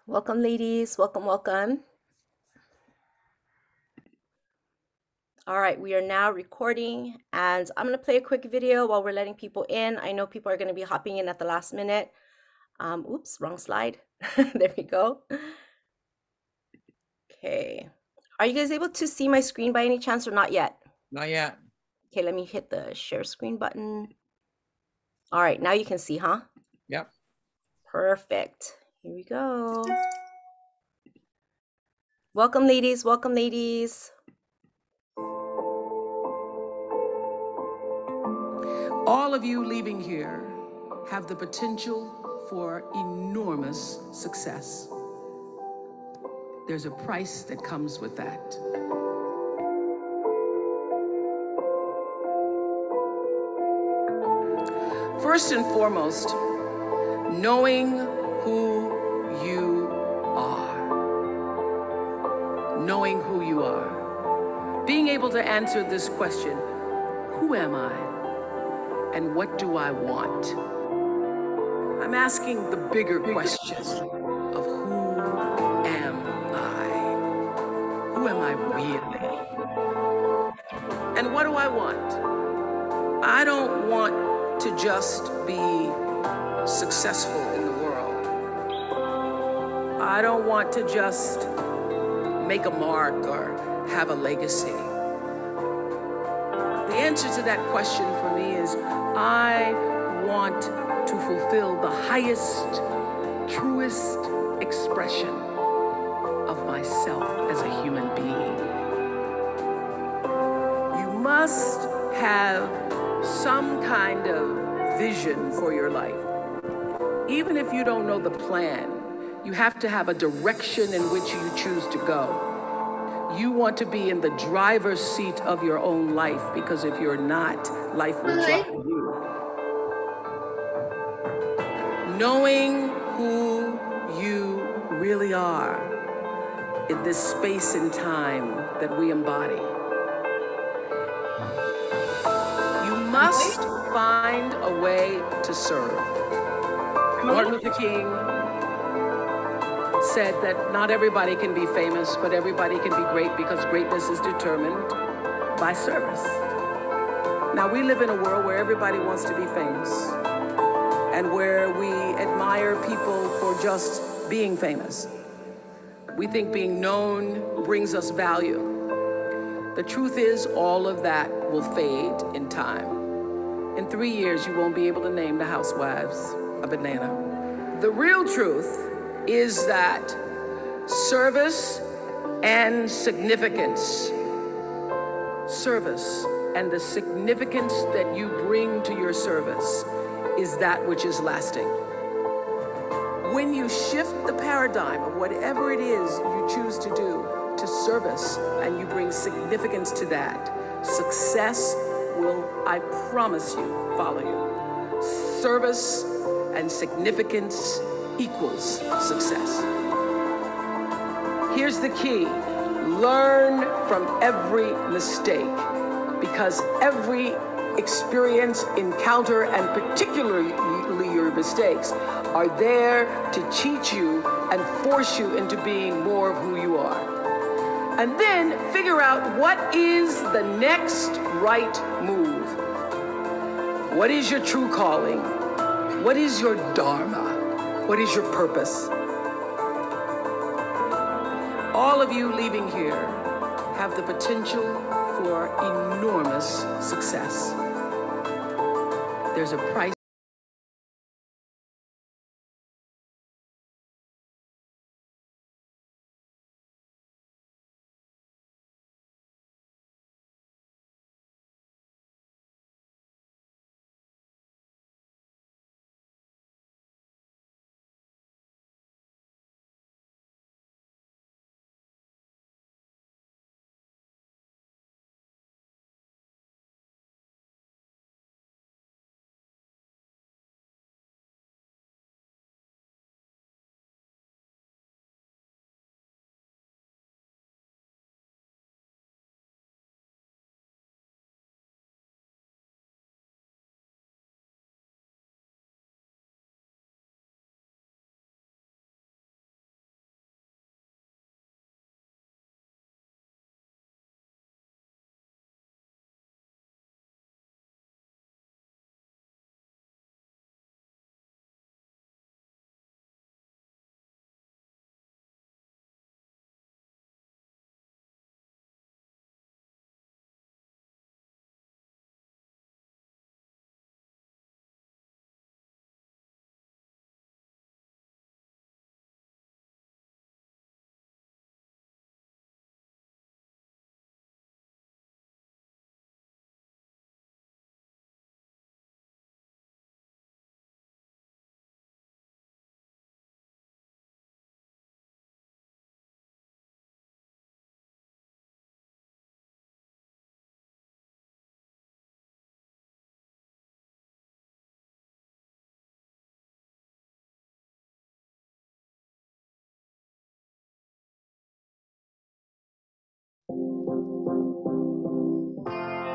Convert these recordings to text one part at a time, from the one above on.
Welcome, ladies. Welcome, welcome. All right, we are now recording, and I'm going to play a quick video while we're letting people in. I know people are going to be hopping in at the last minute. Oops, wrong slide. There we go. Okay. Are you guys able to see my screen by any chance or not yet? Not yet. Okay, let me hit the share screen button. All right, now you can see, huh? Yep. Perfect. Here we go. Welcome, ladies. Welcome, ladies. All of you leaving here have the potential for enormous success. There's a price that comes with that. First and foremost, knowing who you are. Knowing who you are. Being able to answer this question, who am I? And what do I want? I'm asking the bigger question of who am I? Who am I really? And what do I want? I don't want to just be successful in the world. I don't want to just make a mark or have a legacy. The answer to that question for me is I want to fulfill the highest, truest expression of myself as a human being. You must have some kind of vision for your life. Even if you don't know the plan, you have to have a direction in which you choose to go. You want to be in the driver's seat of your own life, because if you're not, life will drive you. Knowing who you really are in this space and time that we embody. You must find a way to serve. Martin Luther King said that not everybody can be famous, but everybody can be great, because greatness is determined by service. Now, we live in a world where everybody wants to be famous and where we admire people for just being famous. We think being known brings us value. The truth is, all of that will fade in time. In 3 years, you won't be able to name the housewives of Atlanta. The real truth is that service and significance, service and the significance that you bring to your service is that which is lasting. When you shift the paradigm of whatever it is you choose to do to service and you bring significance to that, success will, I promise you, follow you. Service and significance equals success. Here's the key. Learn from every mistake, because every experience, encounter, and particularly your mistakes are there to teach you and force you into being more of who you are. And then figure out what is the next right move. What is your true calling? What is your dharma? What is your purpose? All of you leaving here have the potential for enormous success. There's a price.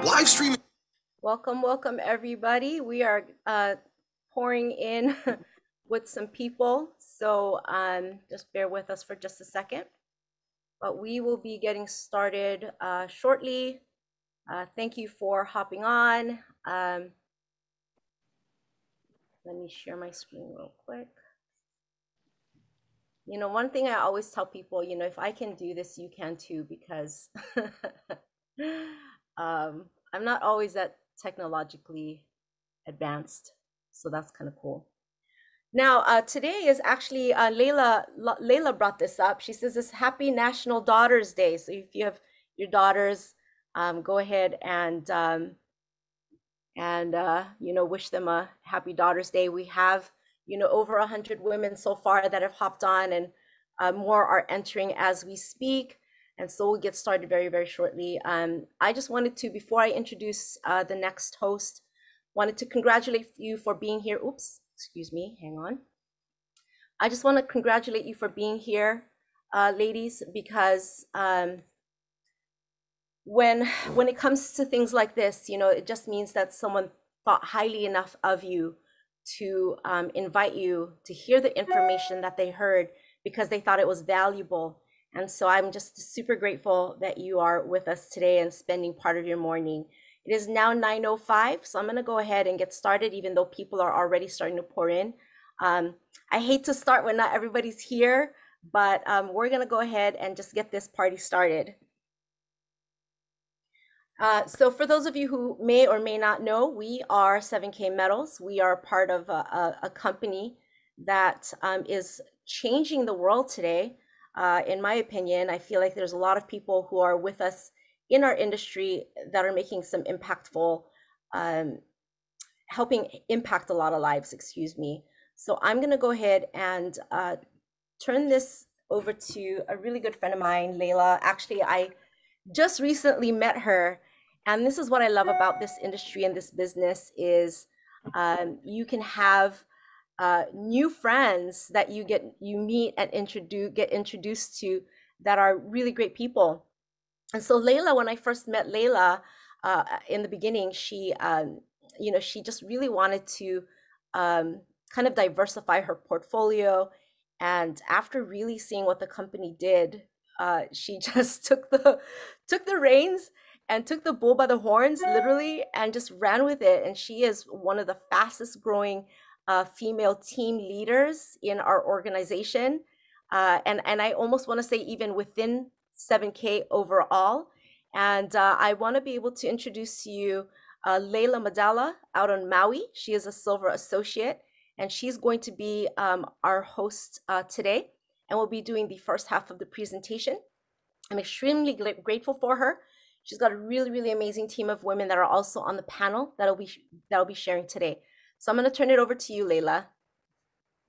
Live streaming. Welcome everybody. We are pouring in with some people, so just bear with us for just a second. But we will be getting started shortly. Thank you for hopping on. Let me share my screen real quick. You know, one thing I always tell people, you know, if I can do this, you can too, because I'm not always that technologically advanced. So that's kind of cool. Now, today is actually Leila brought this up. She says it's Happy National Daughters Day. So if you have your daughters, go ahead and you know, wish them a happy Daughters Day. We have, you know, over 100 women so far that have hopped on, and more are entering as we speak. And so we'll get started very, very shortly. I just wanted to, before I introduce the next host, wanted to congratulate you for being here. Oops, excuse me, hang on. I just want to congratulate you for being here, ladies, because when it comes to things like this, you know, it just means that someone thought highly enough of you to invite you to hear the information that they heard because they thought it was valuable. And so I'm just super grateful that you are with us today and spending part of your morning. It is now 9:05, so I'm going to go ahead and get started, even though people are already starting to pour in. I hate to start when not everybody's here, but we're going to go ahead and just get this party started. So for those of you who may or may not know, we are 7K Metals. We are part of a company that is changing the world today. In my opinion, I feel like there's a lot of people who are with us in our industry that are making some impactful, helping impact a lot of lives, excuse me. So I'm gonna go ahead and turn this over to a really good friend of mine, Leila. Actually, I just recently met her, and this is what I love about this industry and this business is you can have new friends that you meet and get introduced to that are really great people. And so Leila, when I first met Leila in the beginning, she you know, she just really wanted to kind of diversify her portfolio. And after really seeing what the company did, she just took the reins and took the bull by the horns, literally, and just ran with it. And she is one of the fastest growing female team leaders in our organization. And I almost want to say even within 7K overall. And I want to be able to introduce to you Leila Maddela out on Maui. She is a silver associate, and she's going to be our host today, and we'll be doing the first half of the presentation. I'm extremely grateful for her. She's got a really, really amazing team of women that are also on the panel that'll be sharing today. So I'm going to turn it over to you, Leila.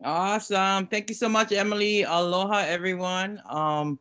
Awesome. Thank you so much, Emily. Aloha, everyone. I'm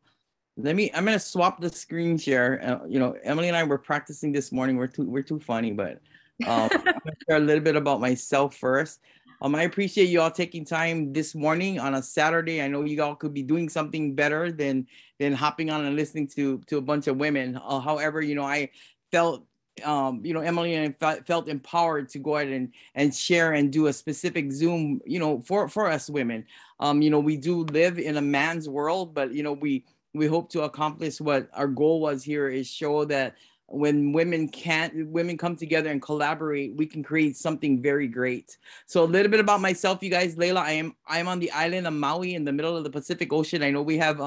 gonna swap the screen share. You know, Emily and I were practicing this morning. We're too funny, but I'm gonna share a little bit about myself first. I appreciate you all taking time this morning on a Saturday. I know you all could be doing something better than hopping on and listening to a bunch of women. However, you know, I felt you know, Emily and I felt empowered to go ahead and share and do a specific Zoom, you know, for us women. You know, we do live in a man's world, but you know, we hope to accomplish what our goal was here, is show that when women come together and collaborate, we can create something very great. So a little bit about myself, you guys. Leila, I'm on the island of Maui in the middle of the Pacific Ocean. I know we have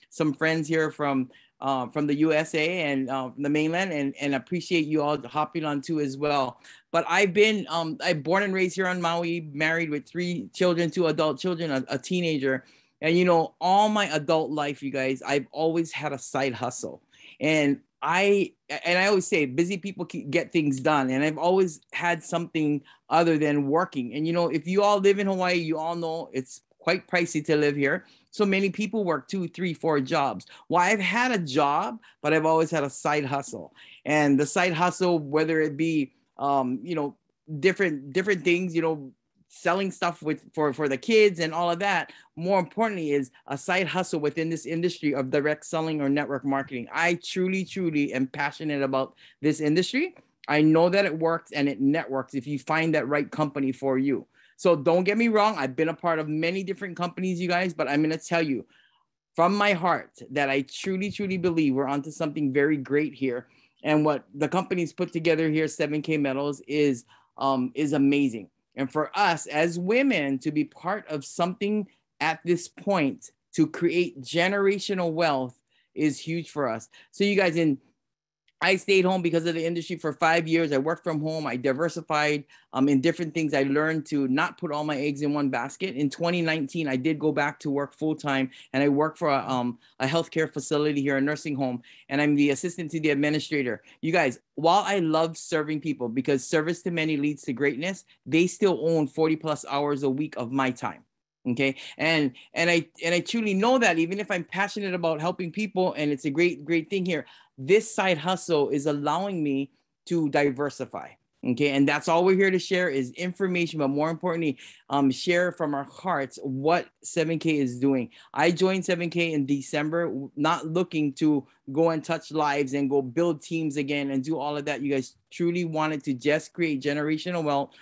some friends here from the USA and the mainland, and appreciate you all hopping on too as well. But I'm born and raised here on Maui, married with 3 children, 2 adult children, a teenager. And, you know, all my adult life, you guys, I've always had a side hustle. And I always say busy people get things done. And I've always had something other than working. And, you know, if you all live in Hawaii, you all know it's quite pricey to live here. So many people work 2, 3, 4 jobs. Well, I've had a job, but I've always had a side hustle. And the side hustle, whether it be, you know, different things, you know, selling stuff for the kids and all of that. More importantly is a side hustle within this industry of direct selling or network marketing. I truly am passionate about this industry. I know that it works and it networks if you find that right company for you. So don't get me wrong. I've been a part of many different companies, you guys, but I'm going to tell you from my heart that I truly believe we're onto something very great here. And what the company's put together here, 7K Metals, is amazing. And for us as women to be part of something at this point to create generational wealth is huge for us. So you guys, I stayed home because of the industry for 5 years. I worked from home. I diversified in different things. I learned to not put all my eggs in one basket. In 2019, I did go back to work full time, and I work for a healthcare facility here, a nursing home, and I'm the assistant to the administrator. You guys, while I love serving people because service to many leads to greatness, they still own 40 plus hours a week of my time. Okay. And I truly know that even if I'm passionate about helping people, and it's a great thing here, this side hustle is allowing me to diversify. Okay. And that's all we're here to share is information, but more importantly, share from our hearts what 7K is doing. I joined 7K in December, not looking to go and touch lives and go build teams again and do all of that. You guys truly wanted to just create generational wealth,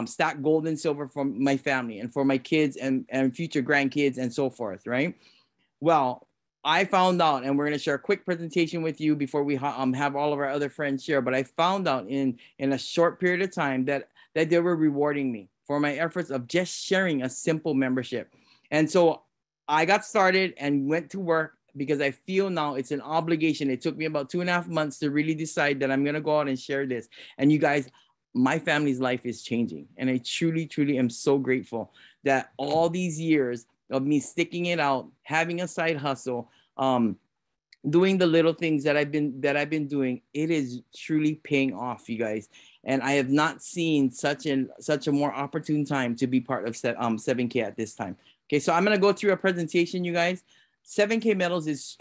stack gold and silver for my family and for my kids and future grandkids and so forth, right? Well, I found out, and we're going to share a quick presentation with you before we have all of our other friends share, but I found out in a short period of time that they were rewarding me for my efforts of just sharing a simple membership. And so I got started and went to work because I feel now it's an obligation. It took me about 2.5 months to really decide that I'm going to go out and share this. And you guys, my family's life is changing. And I truly am so grateful that all these years of me sticking it out, having a side hustle, doing the little things that I've been doing, it is truly paying off, you guys. And I have not seen such a more opportune time to be part of 7K at this time. Okay, so I'm gonna go through a presentation, you guys. 7K Metals is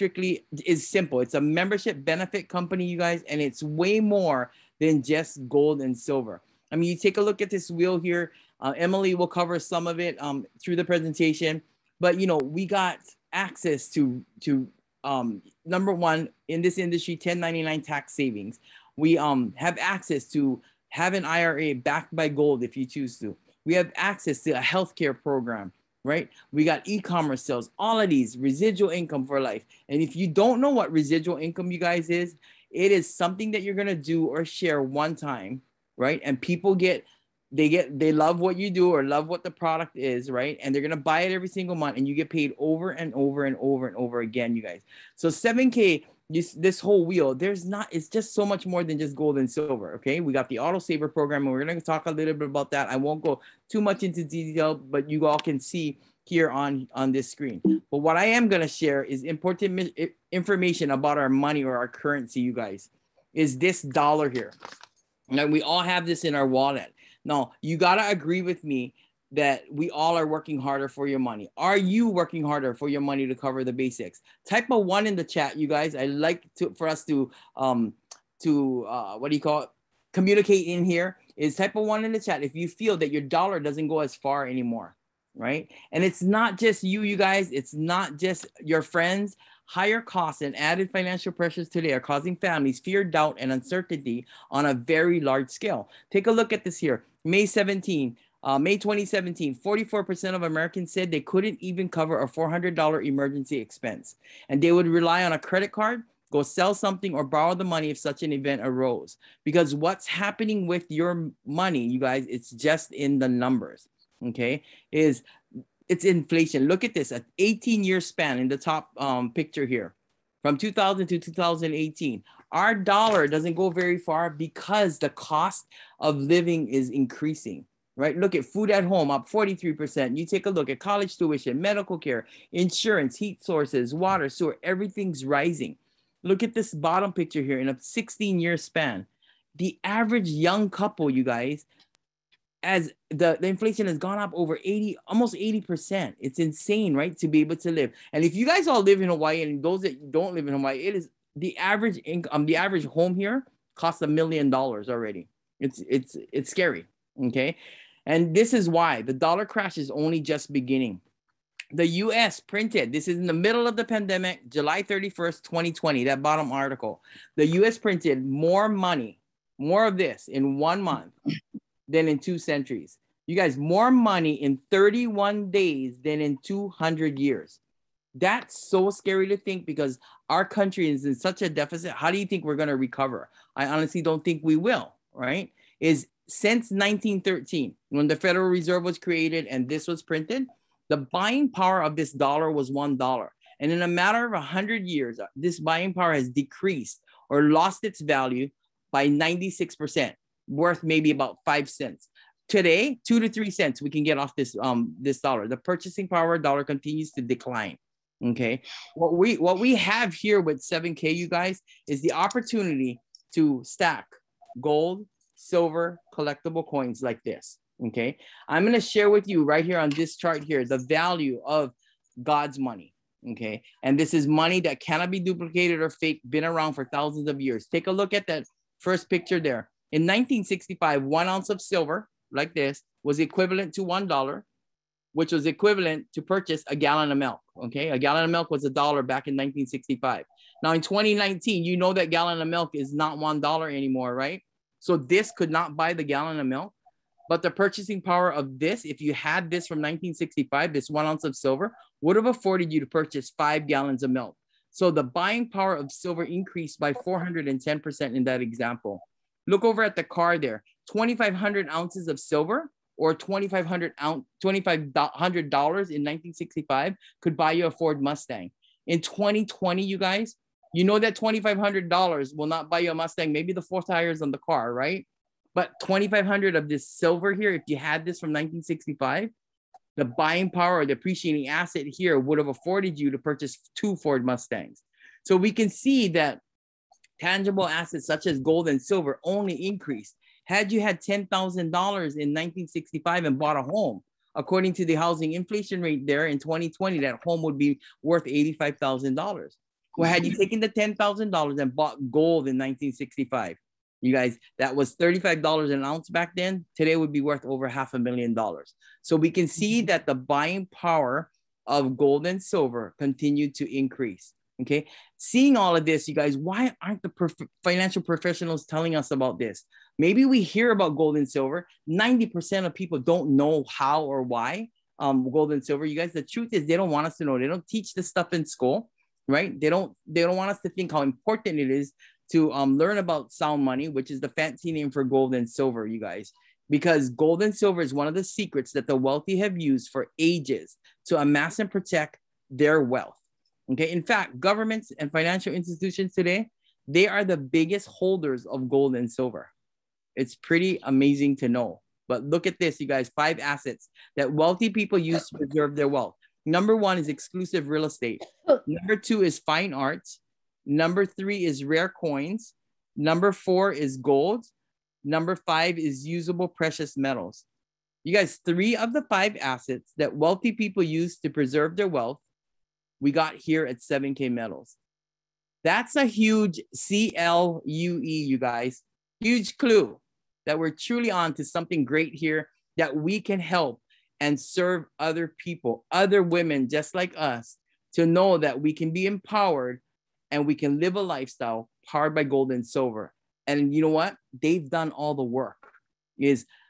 simple. It's a membership benefit company, you guys, and it's way more than just gold and silver. I mean, you take a look at this wheel here. Emily will cover some of it through the presentation. But, you know, we got access to number one, in this industry, 1099 tax savings. We have access to have an IRA backed by gold if you choose to. We have access to a healthcare program, right? We got e-commerce sales, all of these, residual income for life. And if you don't know what residual income, you guys, is, it is something that you're going to do or share one time, right? And people they love what you do or love what the product is, right? And they're going to buy it every single month, and you get paid over and over again, you guys. So 7K, this whole wheel, it's just so much more than just gold and silver. Okay. We got the auto saver program, and we're going to talk a little bit about that. I won't go too much into detail, but you all can see here on this screen. But what I am going to share is important information about our money or our currency, you guys, is this dollar here. Now, we all have this in our wallet. Now, you got to agree with me that we all are working harder for your money. Are you working harder for your money to cover the basics? Type a 1 in the chat, you guys. I like for us to communicate in here. Is type a 1 in the chat if you feel that your dollar doesn't go as far anymore, right? And it's not just you guys. It's not just your friends. Higher costs and added financial pressures today are causing families fear, doubt, and uncertainty on a very large scale. Take a look at this here. May 2017, 44% of Americans said they couldn't even cover a $400 emergency expense, and they would rely on a credit card, go sell something, or borrow the money if such an event arose. Because what's happening with your money, you guys, it's just in the numbers, okay, it's inflation. Look at this, an 18-year span in the top picture here. From 2000 to 2018, our dollar doesn't go very far because the cost of living is increasing, right? Look at food at home, up 43%. You take a look at college tuition, medical care, insurance, heat sources, water, sewer, everything's rising. Look at this bottom picture here in a 16-year span. The average young couple, you guys, as the inflation has gone up over almost 80%. It's insane, right? To be able to live. And if you guys all live in Hawaii, and those that don't live in Hawaii, it is the average income, the average home here costs $1 million already. It's scary. Okay. And this is why the dollar crash is only just beginning. The US printed, this is in the middle of the pandemic, July 31st, 2020, that bottom article. The US printed more money, more of this in 1 month than in 2 centuries. You guys, more money in 31 days than in 200 years. That's so scary to think because our country is in such a deficit. How do you think we're going to recover? I honestly don't think we will, right? Is since 1913, when the Federal Reserve was created and this was printed, the buying power of this dollar was $1. And in a matter of 100 years, this buying power has decreased or lost its value by 96%, worth maybe about 5 cents. Today, 2 to 3 cents we can get off this dollar. The purchasing power of dollar continues to decline. Okay, what we have here with 7K, you guys, is the opportunity to stack gold, silver, collectible coins like this. Okay, I'm going to share with you right here on this chart here the value of God's money. Okay, and this is money that cannot be duplicated or fake, been around for thousands of years. Take a look at that first picture there. In 1965, 1 ounce of silver like this was equivalent to $1, which was equivalent to purchase a gallon of milk. Okay, a gallon of milk was $1 back in 1965. Now in 2019, you know that gallon of milk is not $1 anymore, right? So this could not buy the gallon of milk. But the purchasing power of this, if you had this from 1965, this 1 ounce of silver, would have afforded you to purchase 5 gallons of milk. So the buying power of silver increased by 410% in that example. Look over at the car there, 2,500 ounces of silver or $2,500 in 1965 could buy you a Ford Mustang. In 2020, you guys, you know that $2,500 will not buy you a Mustang, maybe the 4 tires on the car, right? But 2,500 of this silver here, if you had this from 1965, the buying power or the appreciating asset here would have afforded you to purchase 2 Ford Mustangs. So we can see that tangible assets such as gold and silver only increased. Had you had $10,000 in 1965 and bought a home, according to the housing inflation rate there in 2020, that home would be worth $85,000. Well, had you taken the $10,000 and bought gold in 1965, you guys, that was $35 an ounce back then. Today would be worth over $500,000. So we can see that the buying power of gold and silver continued to increase. Okay, seeing all of this, you guys, why aren't the financial professionals telling us about this? Maybe we hear about gold and silver. 90% of people don't know how or why gold and silver. You guys, the truth is they don't want us to know. They don't teach this stuff in school, right? They don't want us to think how important it is to learn about sound money, which is the fancy name for gold and silver, you guys, because gold and silver is one of the secrets that the wealthy have used for ages to amass and protect their wealth. Okay, in fact, governments and financial institutions today, they are the biggest holders of gold and silver. It's pretty amazing to know. But look at this, you guys, 5 assets that wealthy people use to preserve their wealth. Number 1 is exclusive real estate. Number 2 is fine arts. Number 3 is rare coins. Number 4 is gold. Number 5 is usable precious metals. You guys, 3 of the 5 assets that wealthy people use to preserve their wealth, we got here at 7K Metals. That's a huge CLUE, you guys. Huge clue that we're truly on to something great here, that we can help and serve other people, other women just like us, to know that we can be empowered and we can live a lifestyle powered by gold and silver. And you know what? They've done all the work.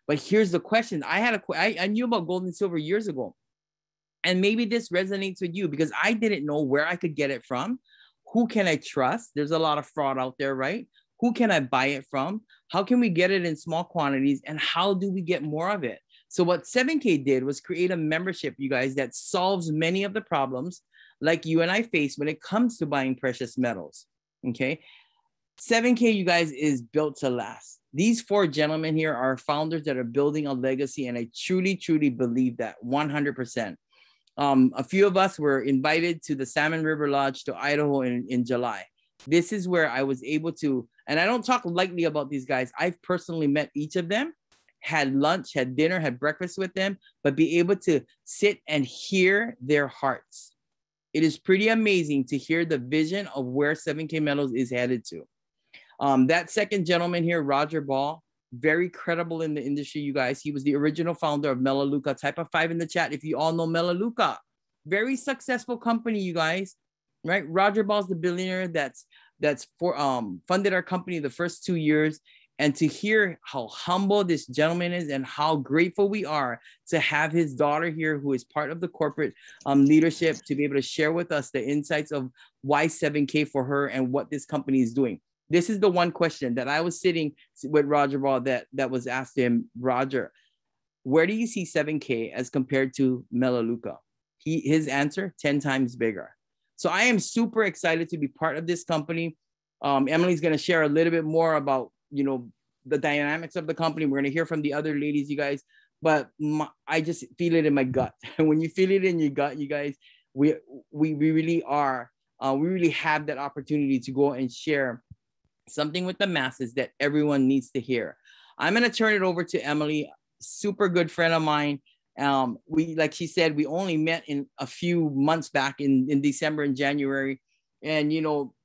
But here's the question. I knew about gold and silver years ago. And maybe this resonates with you because I didn't know where I could get it from. Who can I trust? There's a lot of fraud out there, right? Who can I buy it from? How can we get it in small quantities? And how do we get more of it? So what 7K did was create a membership, you guys, that solves many of the problems like you and I face when it comes to buying precious metals, okay? 7K, you guys, is built to last. These 4 gentlemen here are founders that are building a legacy, and I truly, truly believe that 100%. A few of us were invited to the Salmon River Lodge to Idaho in July. This is where I was able to, and I don't talk lightly about these guys. I've personally met each of them, had lunch, had dinner, had breakfast with them, but be able to sit and hear their hearts. It is pretty amazing to hear the vision of where 7K Metals is headed to. That second gentleman here, Roger Ball, very credible in the industry, you guys. He was the original founder of Melaleuca. Type a 5 in the chat if you all know Melaleuca. Very successful company, you guys, right? Roger Ball's the billionaire that's funded our company the first 2 years. And to hear how humble this gentleman is and how grateful we are to have his daughter here, who is part of the corporate leadership, to be able to share with us the insights of why 7K for her and what this company is doing. This is the one question that I was sitting with Roger Ball that was asked to him. Roger, where do you see 7K as compared to Melaleuca? His answer, 10 times bigger. So I am super excited to be part of this company. Emily's going to share a little bit more about, you know, the dynamics of the company. We're going to hear from the other ladies, you guys, but I just feel it in my gut. And when you feel it in your gut, you guys, we really are, we really have that opportunity to go and share something with the masses that everyone needs to hear. I'm going to turn it over to Emily, super good friend of mine. We, like she said, we only met in a few months back in December and January. And, you know,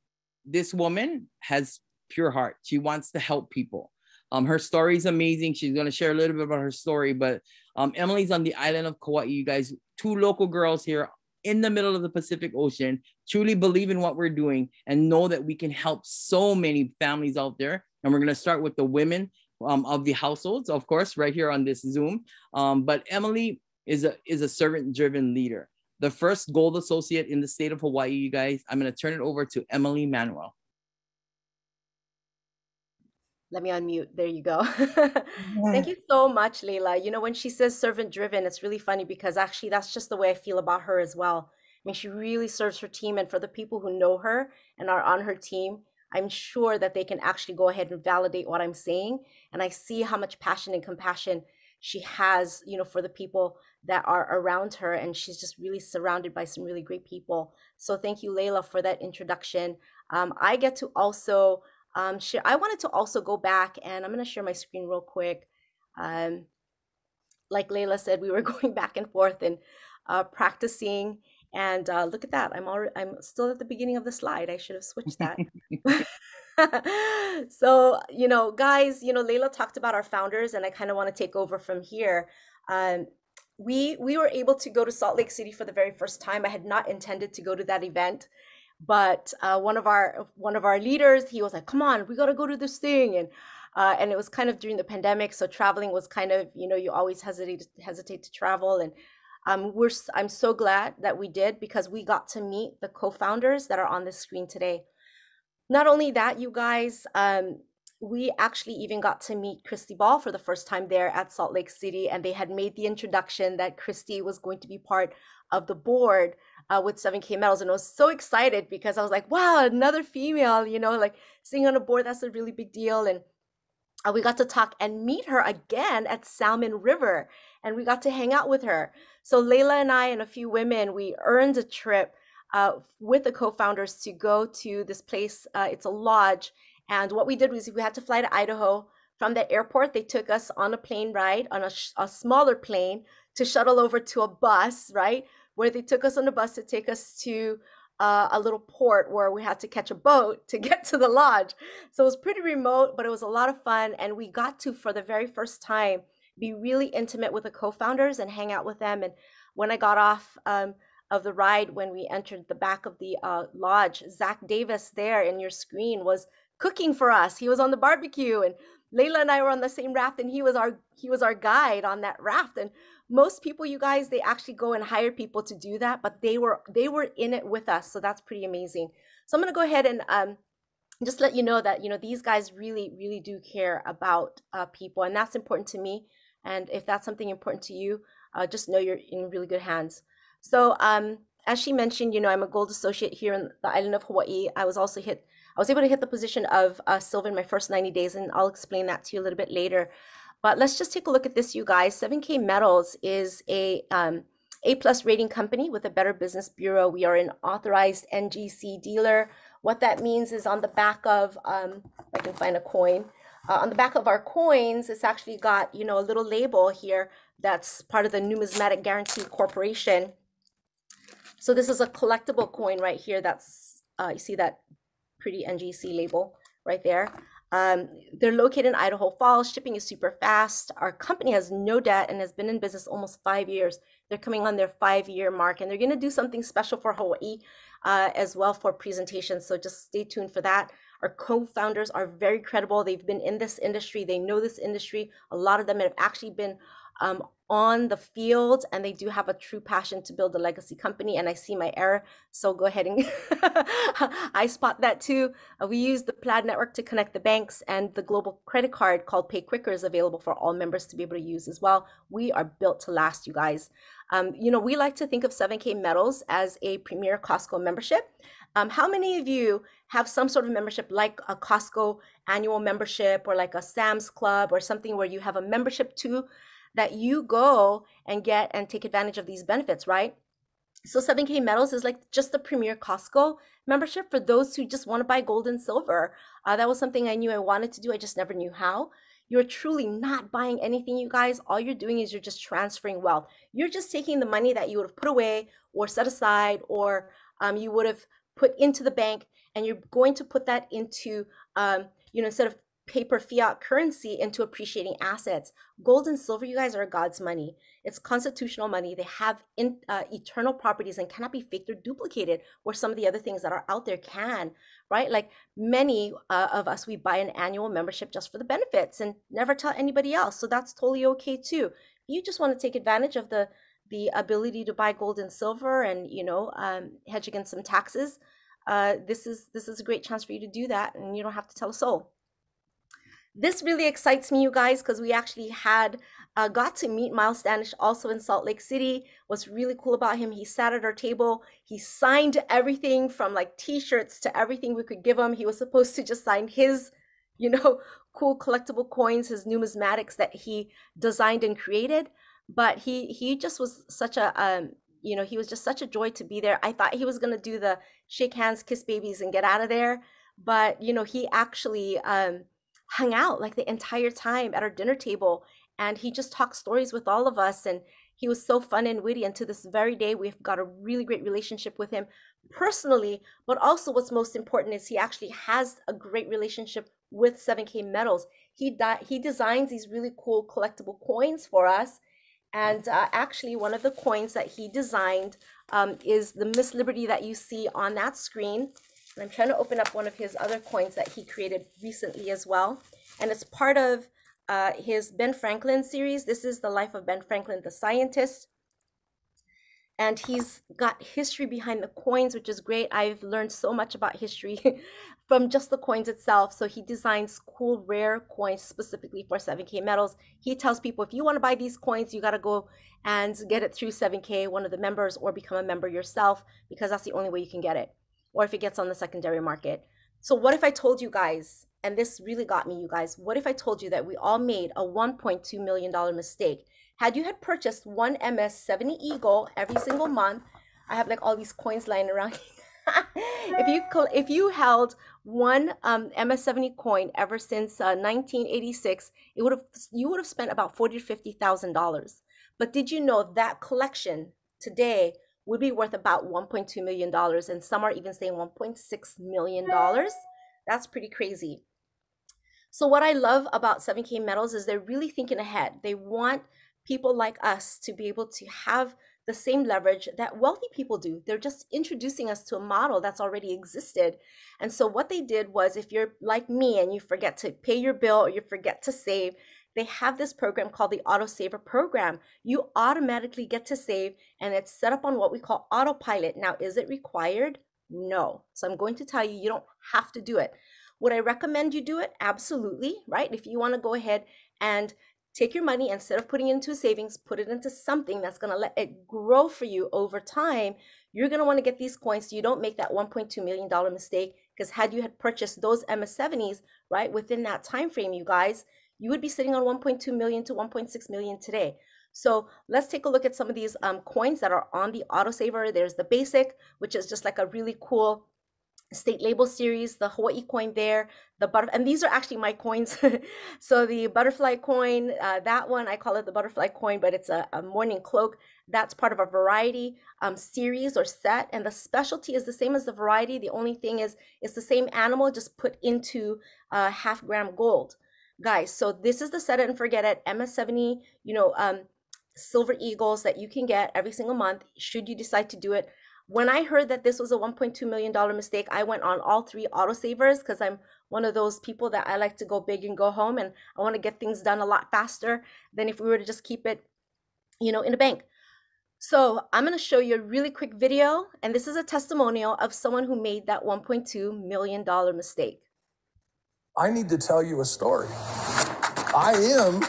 this woman has pure heart. She wants to help people. Her story is amazing. She's going to share a little bit about her story, but Emily's on the island of Kauai, you guys, 2 local girls here in the middle of the Pacific Ocean, truly believe in what we're doing and know that we can help so many families out there. And we're going to start with the women of the households, of course, right here on this Zoom. But Emily is a servant-driven leader. The first gold associate in the state of Hawaii, you guys. I'm going to turn it over to Emily Manuel. Let me unmute. There you go. Thank you so much, Leila. You know, when she says servant driven, it's really funny because actually that's just the way I feel about her as well. I mean, she really serves her team. And for the people who know her and are on her team, I'm sure that they can actually go ahead and validate what I'm saying. And I see how much passion and compassion she has, you know, for the people that are around her. And she's just really surrounded by some really great people. So thank you, Leila, for that introduction. I get to also share. I wanted to also go back, and I'm going to share my screen real quick. Like Leila said, we were going back and forth and practicing. And look at that. I'm still at the beginning of the slide. I should have switched that. So, you know, guys, you know, Leila talked about our founders, and I kind of want to take over from here. We were able to go to Salt Lake City for the very first time. I had not intended to go to that event, but one of our leaders, he was like, "Come on, we got to go to this thing." And it was kind of during the pandemic, so traveling was kind of, you know, you always hesitate to travel. And I'm so glad that we did, because we got to meet the co-founders that are on the screen today. Not only that, you guys, we actually even got to meet Christi Ball for the first time there at Salt Lake City, and they had made the introduction that Christi was going to be part of the board with 7K Metals. And I was so excited because I was like, wow, another female, you know, like sitting on a board, that's a really big deal. And we got to talk and meet her again at Salmon River, and we got to hang out with her. So Leila and I and a few women, we earned a trip with the co-founders to go to this place. It's a lodge. And what we did was we had to fly to Idaho. From the airport, they took us on a plane ride, on a smaller plane, to shuttle over to a bus, right? Where they took us on a bus to take us to a little port where we had to catch a boat to get to the lodge. So it was pretty remote, but it was a lot of fun. And we got to, for the very first time, be really intimate with the co-founders and hang out with them. And when I got off of the ride, when we entered the back of the lodge, Zach Davis there in your screen was cooking for us. He was on the barbecue, and Leila and I were on the same raft, and he was our guide on that raft. And most people, you guys, they actually go and hire people to do that, but they were in it with us. So that's pretty amazing. So I'm going to go ahead and just let you know that, you know, these guys really, really do care about people, and that's important to me. And if that's something important to you, just know you're in really good hands. So as she mentioned, you know, I'm a gold associate here in the island of Hawaii. I was able to hit the position of silver in my first 90 days, and I'll explain that to you a little bit later. But let's just take a look at this, you guys. 7K Metals is a A+ rating company with a Better Business Bureau. We are an authorized NGC dealer. What that means is on the back of, if I can find a coin, on the back of our coins, it's actually got, you know, a little label here that's part of the Numismatic Guarantee Corporation. So this is a collectible coin right here. That's, you see that pretty NGC label right there. They're located in Idaho Falls. Shipping is super fast. Our company has no debt and has been in business almost 5 years. They're coming on their 5-year mark, and they're going to do something special for Hawaii as well for presentations. So just stay tuned for that. Our co-founders are very credible. They've been in this industry. They know this industry. A lot of them have actually been on the field, and they do have a true passion to build a legacy company. And I see my error, so go ahead and I spot that too. We use the Plaid network to connect the banks, and the global credit card called Pay Quicker is available for all members to be able to use as well. We are built to last, you guys. You know, we like to think of 7K Metals as a premier Costco membership. How many of you have some sort of membership like a Costco annual membership, or like a Sam's Club, or something where you have a membership to that you go and get and take advantage of these benefits, right? So 7K Metals is like just the premier Costco membership for those who just want to buy gold and silver. That was something I knew I wanted to do. I just never knew how. You're truly not buying anything, you guys. All you're doing is you're just transferring wealth. You're just taking the money that you would have put away or set aside, or you would have put into the bank, and you're going to put that into, you know, instead of paper fiat currency, into appreciating assets. Gold and silver, you guys, are God's money. It's constitutional money. They have eternal properties and cannot be faked or duplicated, where some of the other things that are out there can, right? Like many of us, we buy an annual membership just for the benefits and never tell anybody else. So that's totally okay too. You just want to take advantage of the ability to buy gold and silver and, you know, hedge against some taxes. This is a great chance for you to do that, and you don't have to tell a soul. This really excites me, you guys, because we actually had got to meet Miles Standish also in Salt Lake City. What's really cool about him, he sat at our table. He signed everything from like t-shirts to everything we could give him. He was supposed to just sign his, you know, cool collectible coins, his numismatics that he designed and created. But he just was such a, you know, he was just such a joy to be there. I thought he was going to do the shake hands, kiss babies, and get out of there. But, you know, he actually hung out like the entire time at our dinner table, and he just talked stories with all of us, and he was so fun and witty. And to this very day, we've got a really great relationship with him personally, but also what's most important is he actually has a great relationship with 7K Metals. He designs these really cool collectible coins for us, and actually one of the coins that he designed is the Miss Liberty that you see on that screen. And I'm trying to open up one of his other coins that he created recently as well. And it's part of his Ben Franklin series. This is the life of Ben Franklin, the scientist. And he's got history behind the coins, which is great. I've learned so much about history from just the coins itself. So he designs cool, rare coins specifically for 7K Metals. He tells people, if you want to buy these coins, you got to go and get it through 7K, one of the members, or become a member yourself, because that's the only way you can get it, or if it gets on the secondary market. So what if I told you guys, and this really got me, you guys, what if I told you that we all made a $1.2 million mistake? Had you had purchased one MS-70 Eagle every single month, I have like all these coins lying around. If you held one MS-70 coin ever since 1986, you would have spent about $40,000 to $50,000. But did you know that collection today would be worth about $1.2 million, and some are even saying $1.6 million? That's pretty crazy. So what I love about 7K Metals is they're really thinking ahead. They want people like us to be able to have the same leverage that wealthy people do. They're just introducing us to a model that's already existed. And so what they did was, if you're like me and you forget to pay your bill or you forget to save, they have this program called the Auto Saver program. You automatically get to save, and it's set up on what we call autopilot. Now, is it required? No. So I'm going to tell you, you don't have to do it. Would I recommend you do it? Absolutely, right? If you want to go ahead and take your money, instead of putting it into savings, put it into something that's going to let it grow for you over time. You're going to want to get these coins so you don't make that $1.2 million mistake, because had you had purchased those MS-70s, right, within that time frame, you guys, you would be sitting on 1.2 million to 1.6 million today. So let's take a look at some of these coins that are on the autosaver. There's the basic, which is just like a really cool State Label series, the Hawaii coin there, the butterfly, and these are actually my coins. So the butterfly coin, that one, I call it the butterfly coin, but it's a morning cloak. That's part of a variety series or set. And the specialty is the same as the variety. The only thing is it's the same animal, just put into half-gram gold. Guys, so this is the set it and forget it, MS70, silver eagles that you can get every single month, should you decide to do it. When I heard that this was a $1.2 million mistake, I went on all 3 autosavers because I'm one of those people that I like to go big and go home, and I want to get things done a lot faster than if we were to just keep it, in a bank. So I'm going to show you a really quick video, and this is a testimonial of someone who made that $1.2 million mistake. I need to tell you a story. I am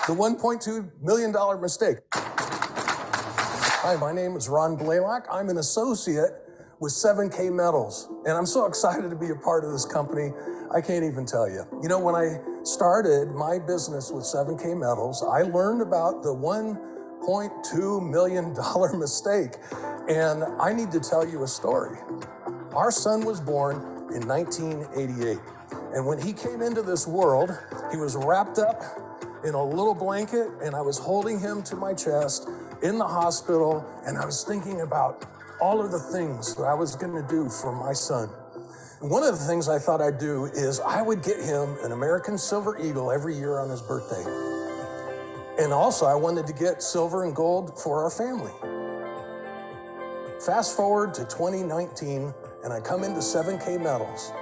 the $1.2 million mistake. Hi, my name is Ron Blaylock. I'm an associate with 7K Metals, and I'm so excited to be a part of this company. I can't even tell you. When I started my business with 7K Metals, I learned about the $1.2 million mistake, and I need to tell you a story. Our son was born in 1988, and when he came into this world, he was wrapped up in a little blanket, and I was holding him to my chest in the hospital, and I was thinking about all of the things that I was going to do for my son. And one of the things I thought I'd do is I would get him an American Silver Eagle every year on his birthday. And also I wanted to get silver and gold for our family. Fast forward to 2019, and I come into 7K Metals.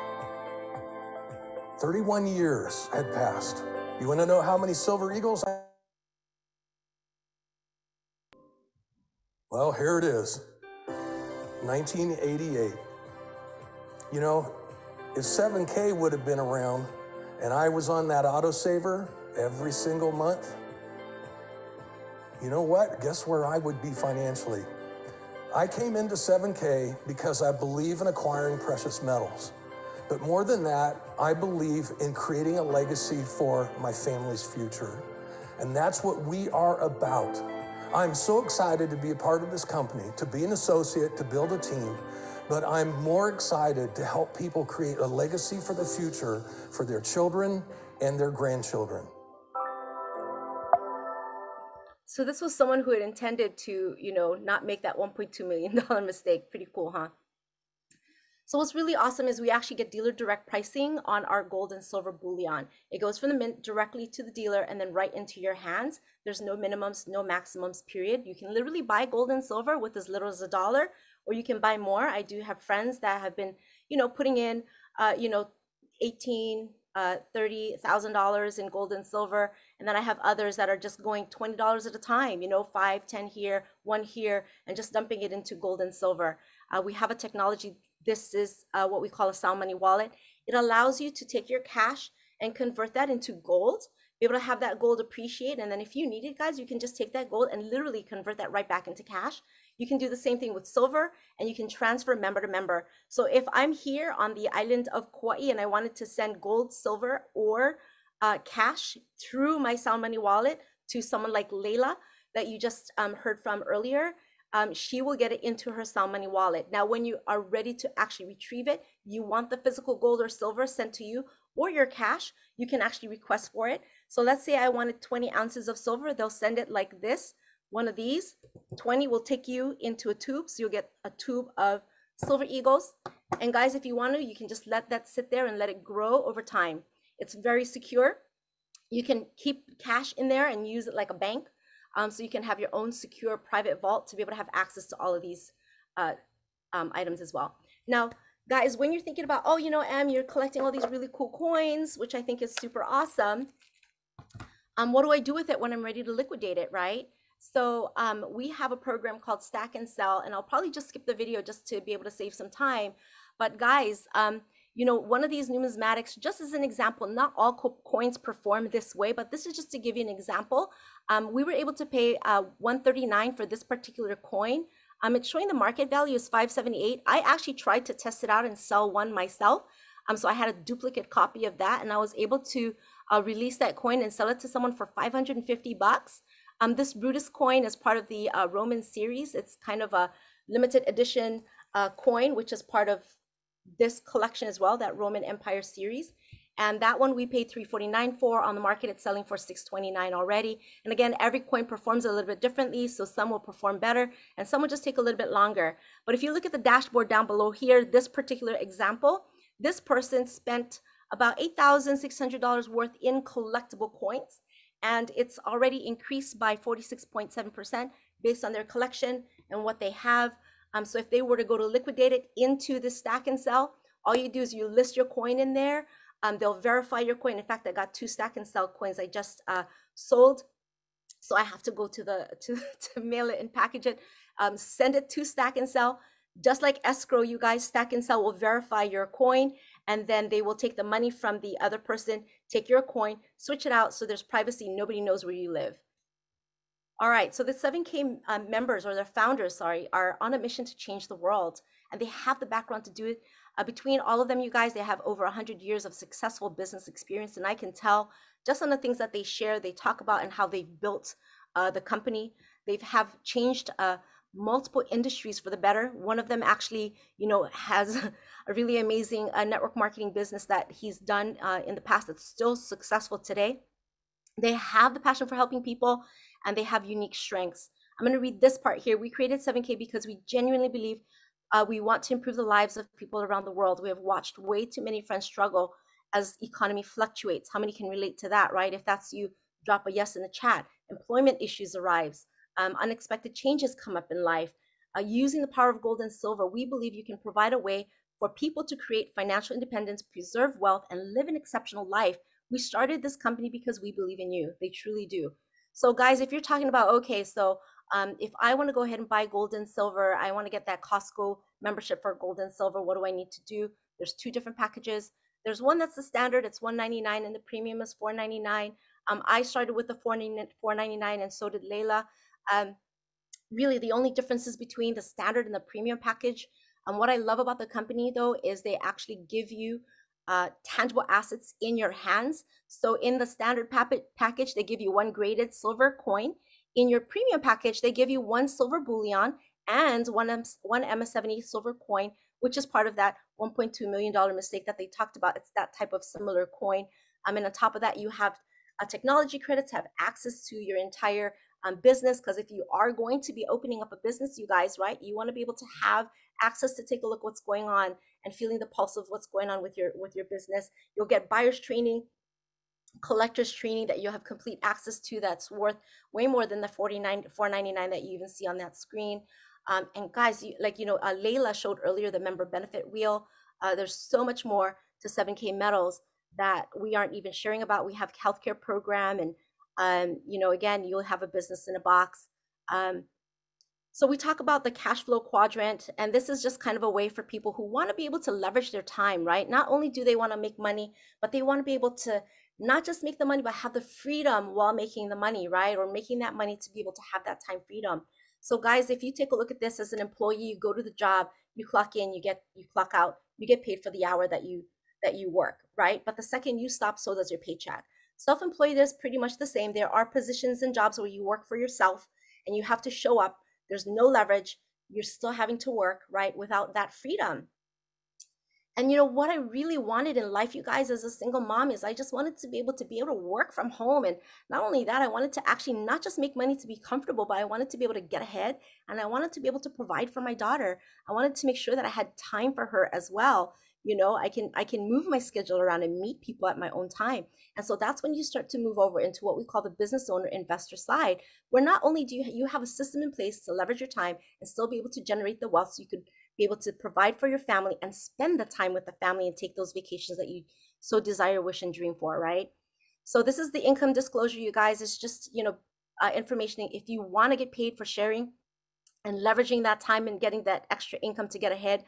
31 years had passed. You want to know how many Silver Eagles I... Well, here it is, 1988. If 7K would have been around and I was on that autosaver every single month, you know what? Guess where I would be financially? I came into 7K because I believe in acquiring precious metals. But more than that, I believe in creating a legacy for my family's future. And that's what we are about. I'm so excited to be a part of this company, to be an associate, to build a team, but I'm more excited to help people create a legacy for the future for their children and their grandchildren. So this was someone who had intended to, not make that $1.2 million mistake. Pretty cool, huh? So what's really awesome is we actually get dealer direct pricing on our gold and silver bullion. It goes from the mint directly to the dealer and then right into your hands. There's no minimums, no maximums, period. You can literally buy gold and silver with as little as $1, or you can buy more. I do have friends that have been, putting in, $18,000, $30,000 in gold and silver. And then I have others that are just going $20 at a time, 5, 10 here, 1 here, and just dumping it into gold and silver. We have a technology. This is what we call a sound money wallet. It allows you to take your cash and convert that into gold, be able to have that gold appreciate. And then if you need it, guys, you can just take that gold and literally convert that right back into cash. You can do the same thing with silver, and you can transfer member to member. So if I'm here on the island of Kauai and I wanted to send gold, silver, or cash through my sound money wallet to someone like Leila that you just heard from earlier, she will get it into her sound money wallet. Now, when you are ready to actually retrieve it, you want the physical gold or silver sent to you or your cash, you can actually request for it. So let's say I wanted 20 ounces of silver. They'll send it like this, one of these. 20 will take you into a tube. So you'll get a tube of silver eagles. And guys, if you want to, you can just let that sit there and let it grow over time. It's very secure. You can keep cash in there and use it like a bank. So you can have your own secure private vault to be able to have access to all of these items as well. Now, guys, when you're thinking about, you're collecting all these really cool coins, which I think is super awesome. What do I do with it when I'm ready to liquidate it, right? So we have a program called Stack and Sell, and I'll probably just skip the video just to be able to save some time. But guys, one of these numismatics, just as an example, not all coins perform this way, but this is just to give you an example. We were able to pay $139 for this particular coin. It's showing the market value is $578. I actually tried to test it out and sell one myself. So I had a duplicate copy of that, and I was able to release that coin and sell it to someone for $550. This Brutus coin is part of the Roman series. It's kind of a limited edition coin, which is part of this collection as well, that Roman Empire series. And that one we paid $349 for. On the market, it's selling for $629 already. And again, every coin performs a little bit differently. So some will perform better and some will just take a little bit longer. But if you look at the dashboard down below here, this particular example, this person spent about $8,600 worth in collectible coins. And it's already increased by 46.7% based on their collection and what they have. So if they were to go to liquidate it into the stack and sell, all you do is you list your coin in there. They'll verify your coin. In fact, I got 2 stack and sell coins I just sold. So I have to go to to mail it and package it, send it to stack and sell. Just like escrow, you guys, stack and sell will verify your coin, and then they will take the money from the other person, take your coin, switch it out so there's privacy. Nobody knows where you live. All right, so the 7K members, or their founders, sorry, are on a mission to change the world, and they have the background to do it. Between all of them, you guys, they have over 100 years of successful business experience, and I can tell just on the things that they share, they talk about, and how they've built the company. They have changed multiple industries for the better. One of them actually, you know, has a really amazing network marketing business that he's done in the past that's still successful today. They have the passion for helping people, and they have unique strengths. I'm going to read this part here. We created 7K because we genuinely believe we want to improve the lives of people around the world. We have watched way too many friends struggle as economy fluctuates. How many can relate to that, right? If that's you, drop a yes in the chat. Employment issues arise. Unexpected changes come up in life. Using the power of gold and silver, we believe you can provide a way for people to create financial independence, preserve wealth, and live an exceptional life. We started this company because we believe in you. They truly do. So guys, if you're talking about, okay, so if I want to go ahead and buy gold and silver, I want to get that Costco membership for gold and silver, what do I need to do? There's 2 different packages. There's one that's the standard, it's $199, and the premium is $499. I started with the $499, and so did Leila. Really, the only differences between the standard and the premium package. What I love about the company, though, is they actually give you tangible assets in your hands. So in the standard package, they give you 1 graded silver coin. In your premium package, they give you 1 silver bullion and one MS-70 silver coin, which is part of that $1.2 million mistake that they talked about. It's that type of similar coin. And on top of that, you have technology credits, have access to your entire business, because if you are going to be opening up a business, you guys, right, you want to be able to have access to take a look what's going on and feeling the pulse of what's going on with your business. You'll get buyers training, collectors training that you'll have complete access to, that's worth way more than the $499 that you even see on that screen. And guys, Leila showed earlier the member benefit wheel. There's so much more to 7K medals that we aren't even sharing about. We have healthcare program, and again, you'll have a business in a box. So we talk about the cash flow quadrant, and this is just kind of a way for people who want to be able to leverage their time, right? Not only do they want to make money, but they want to be able to not just make the money, but have the freedom while making the money, right? Or making that money to be able to have that time freedom. So guys, if you take a look at this as an employee, you go to the job, you clock in, you clock out, you get paid for the hour that you work, right? But the second you stop, so does your paycheck. Self-employed is pretty much the same. There are positions and jobs where you work for yourself and you have to show up. There's no leverage. You're still having to work, right, without that freedom. And what I really wanted in life, you guys, as a single mom, is I just wanted to be able to work from home. And not only that, I wanted to actually not just make money to be comfortable, but I wanted to be able to get ahead, and I wanted to be able to provide for my daughter. I wanted to make sure that I had time for her as well. I can move my schedule around and meet people at my own time. And so that's when you start to move over into what we call the business owner investor side, where not only do you have a system in place to leverage your time and still be able to generate the wealth so you could be able to provide for your family and spend the time with the family and take those vacations that you so desire, wish, and dream for, right? So this is the income disclosure, you guys. It's just, information. If you want to get paid for sharing and leveraging that time and getting that extra income to get ahead,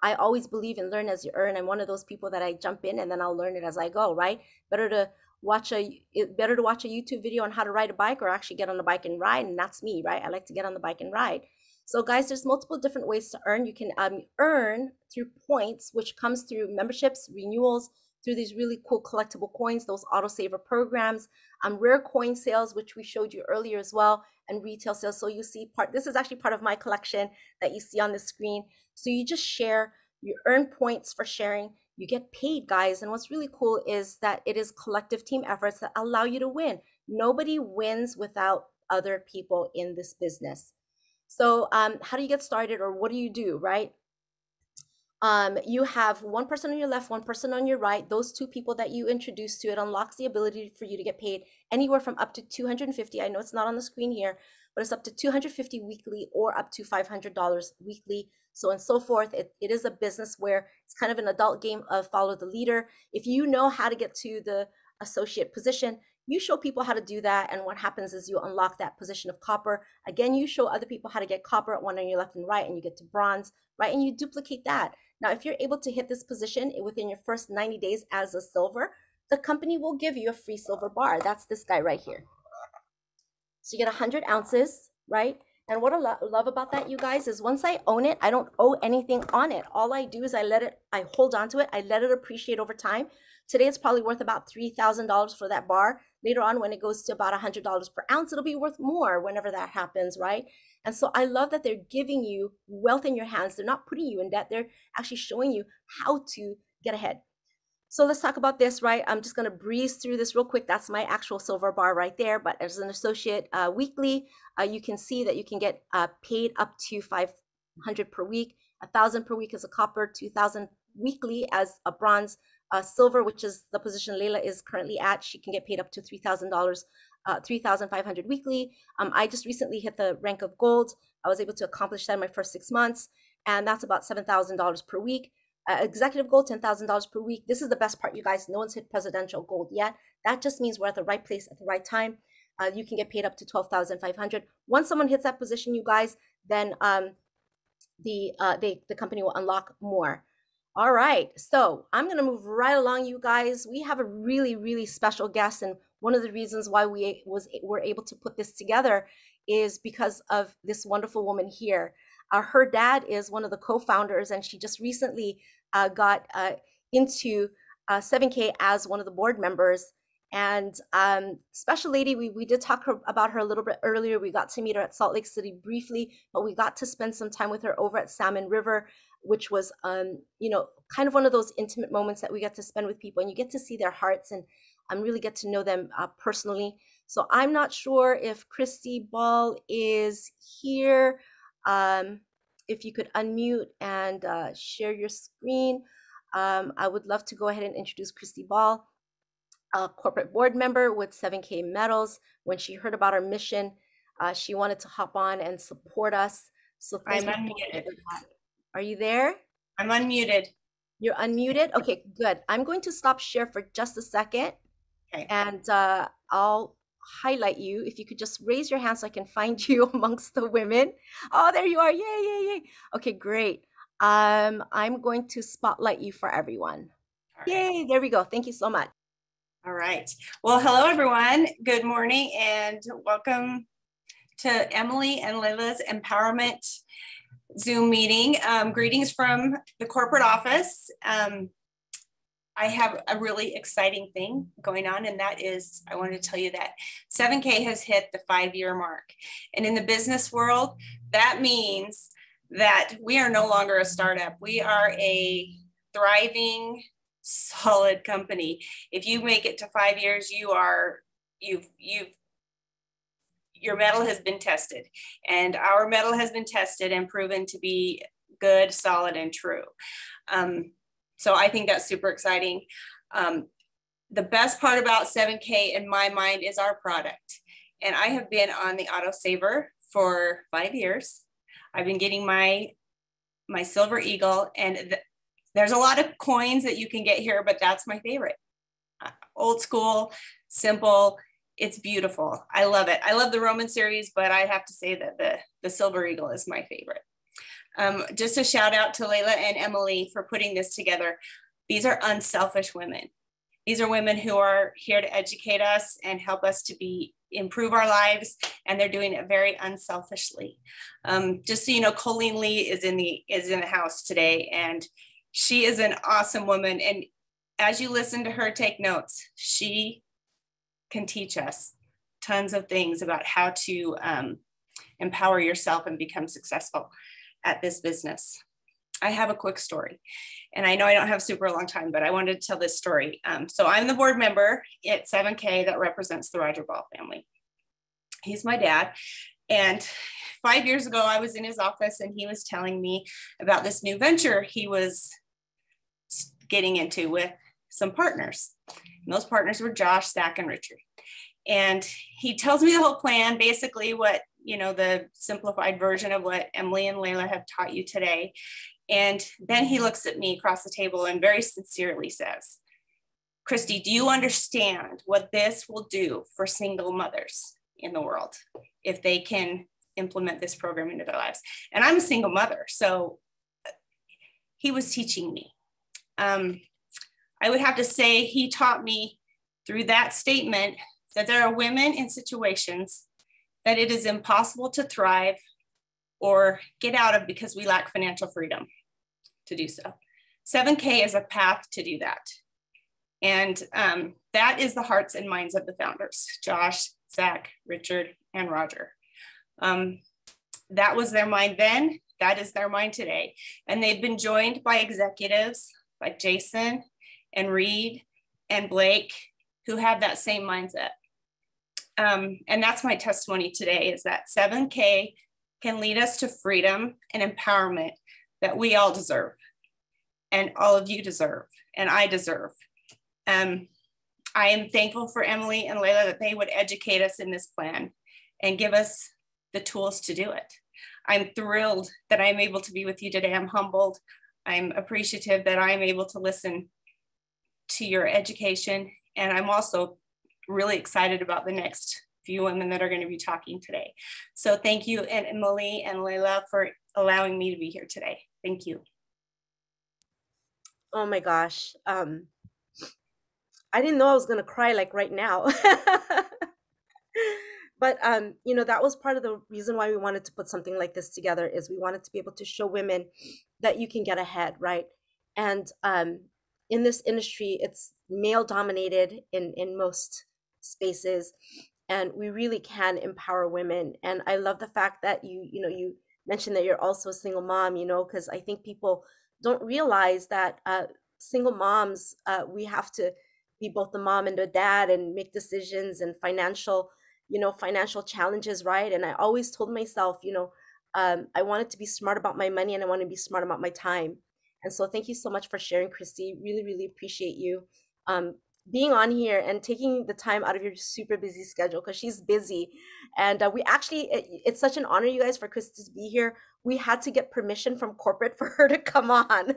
I always believe in learn as you earn. I'm one of those people that I jump in and then I'll learn it as I go, right? Better to watch a YouTube video on how to ride a bike or actually get on the bike and ride. And that's me, right? I like to get on the bike and ride. So guys, there's multiple different ways to earn. You can earn through points, which comes through memberships, renewals, through these really cool collectible coins, those autosaver programs, rare coin sales, which we showed you earlier as well, and retail sales. So you see this is actually part of my collection that you see on the screen. So you just share You earn points for sharing. You get paid, guys. And what's really cool is that it is collective team efforts that allow you to win. Nobody wins without other people in this business. So how do you get started, or what do you do, right? You have one person on your left, one person on your right. Those two people that you introduce to it unlocks the ability for you to get paid anywhere from up to $250. I know it's not on the screen here, but it's up to $250 weekly or up to $500 weekly, so and so forth. It is a business where it's kind of an adult game of follow the leader. If you know how to get to the associate position, you show people how to do that, and what happens is you unlock that position of copper. Again, you show other people how to get copper, one on your left and right, and you get to bronze, right? And you duplicate that. Now, if you're able to hit this position within your first 90 days as a silver, the company will give you a free silver bar. That's this guy right here. So you get 100 ounces, right? And what I love about that, you guys, is once I own it, I don't owe anything on it. All I do is I hold on to it. I let it appreciate over time. Today, it's probably worth about $3,000 for that bar. Later on, when it goes to about $100 per ounce, it'll be worth more whenever that happens, right? And so I love that they're giving you wealth in your hands. They're not putting you in debt. They're actually showing you how to get ahead. So let's talk about this, right? I'm just going to breeze through this real quick. That's my actual silver bar right there. But as an associate weekly, you can see that you can get paid up to $500 per week, $1,000 per week as a copper, $2,000 weekly as a bronze, silver, which is the position Leila is currently at. She can get paid up to $3,000, $3,500 weekly. I just recently hit the rank of gold. I was able to accomplish that in my first 6 months, and that's about $7,000 per week. Executive gold, $10,000 per week. This is the best part, you guys. No one's hit presidential gold yet. That just means we're at the right place at the right time. You can get paid up to $12,500. Once someone hits that position, you guys, then the company will unlock more. All right, so I'm gonna move right along, you guys. We have a really, really special guest, and one of the reasons why we're able to put this together is because of this wonderful woman here. Her dad is one of the co-founders, and she just recently got into 7K as one of the board members. And special lady, we did talk about her a little bit earlier. We got to meet her at Salt Lake City briefly, but we got to spend some time with her over at Salmon River, which was, you know, kind of one of those intimate moments that we get to spend with people, and you get to see their hearts and really get to know them personally. So I'm not sure if Christi Ball is here. If you could unmute and share your screen, I would love to go ahead and introduce Christi Ball, a corporate board member with 7K medals. When she heard about our mission, she wanted to hop on and support us. So I'm unmuted. Are you there? I'm unmuted. You're unmuted? Okay, good. I'm going to stop share for just a second. Okay. And I'll highlight you. If you could just raise your hand so I can find you amongst the women. Oh, there you are. Yay, yay, yay. Okay, great. I'm going to spotlight you for everyone. Right. Yay, there we go. Thank you so much. All right. Well, hello, everyone. Good morning and welcome to Emily and Leila's Empowerment Zoom meeting. Greetings from the corporate office. I have a really exciting thing going on, and that is, I want to tell you that 7K has hit the 5-year mark. And in the business world, that means that we are no longer a startup. We are a thriving, solid company. If you make it to 5 years, your mettle has been tested, and our mettle has been tested and proven to be good, solid, and true. So I think that's super exciting. The best part about 7K in my mind is our product. And I have been on the autosaver for 5 years. I've been getting my Silver Eagle, and there's a lot of coins that you can get here, but that's my favorite. Old school, simple, it's beautiful. I love it. I love the Roman series, but I have to say that the Silver Eagle is my favorite. Just a shout out to Leila and Emily for putting this together. These are unselfish women. These are women who are here to educate us and help us to improve our lives, and they're doing it very unselfishly. Just so you know, Colleen Lee is in the house today, and she is an awesome woman. And as you listen to her take notes, she can teach us tons of things about how to empower yourself and become successful at this business. I have a quick story. And I know I don't have super long time, but I wanted to tell this story. So I'm the board member at 7K that represents the Roger Ball family. He's my dad. And 5 years ago, I was in his office and he was telling me about this new venture he was getting into with some partners. And those partners were Josh, Zach, and Richard. And he tells me the whole plan, basically what, you know, the simplified version of what Emily and Leila have taught you today. And then he looks at me across the table and very sincerely says, Christi, do you understand what this will do for single mothers in the world if they can implement this program into their lives? And I'm a single mother, so he was teaching me. I would have to say he taught me through that statement that there are women in situations that it is impossible to thrive or get out of because we lack financial freedom to do so. 7K is a path to do that. And that is the hearts and minds of the founders, Josh, Zach, Richard, and Roger. That was their mind then, that is their mind today. And they've been joined by executives like Jason and Reed and Blake who have that same mindset. And that's my testimony today, is that 7K can lead us to freedom and empowerment that we all deserve, and all of you deserve, and I deserve. I am thankful for Emily and Leila that they would educate us in this plan and give us the tools to do it. I'm thrilled that I'm able to be with you today. I'm humbled. I'm appreciative that I'm able to listen to your education. And I'm also really excited about the next few women that are going to be talking today. So thank you, and Emily and Leila, for allowing me to be here today. Thank you. Oh my gosh. I didn't know I was going to cry like right now. But, you know, that was part of the reason why we wanted to put something like this together, is we wanted to be able to show women that you can get ahead, right? And in this industry, it's male dominated in most spaces, and we really can empower women. And I love the fact that you mentioned that you're also a single mom, you know, because I think people don't realize that single moms, we have to be both the mom and the dad and make decisions and financial challenges, right? And I always told myself, I wanted to be smart about my money, and I want to be smart about my time. And so thank you so much for sharing, Christi. Really, really appreciate you being on here and taking the time out of your super busy schedule, because she's busy. And we actually, it's such an honor, you guys, for Christi to be here. We had to get permission from corporate for her to come on.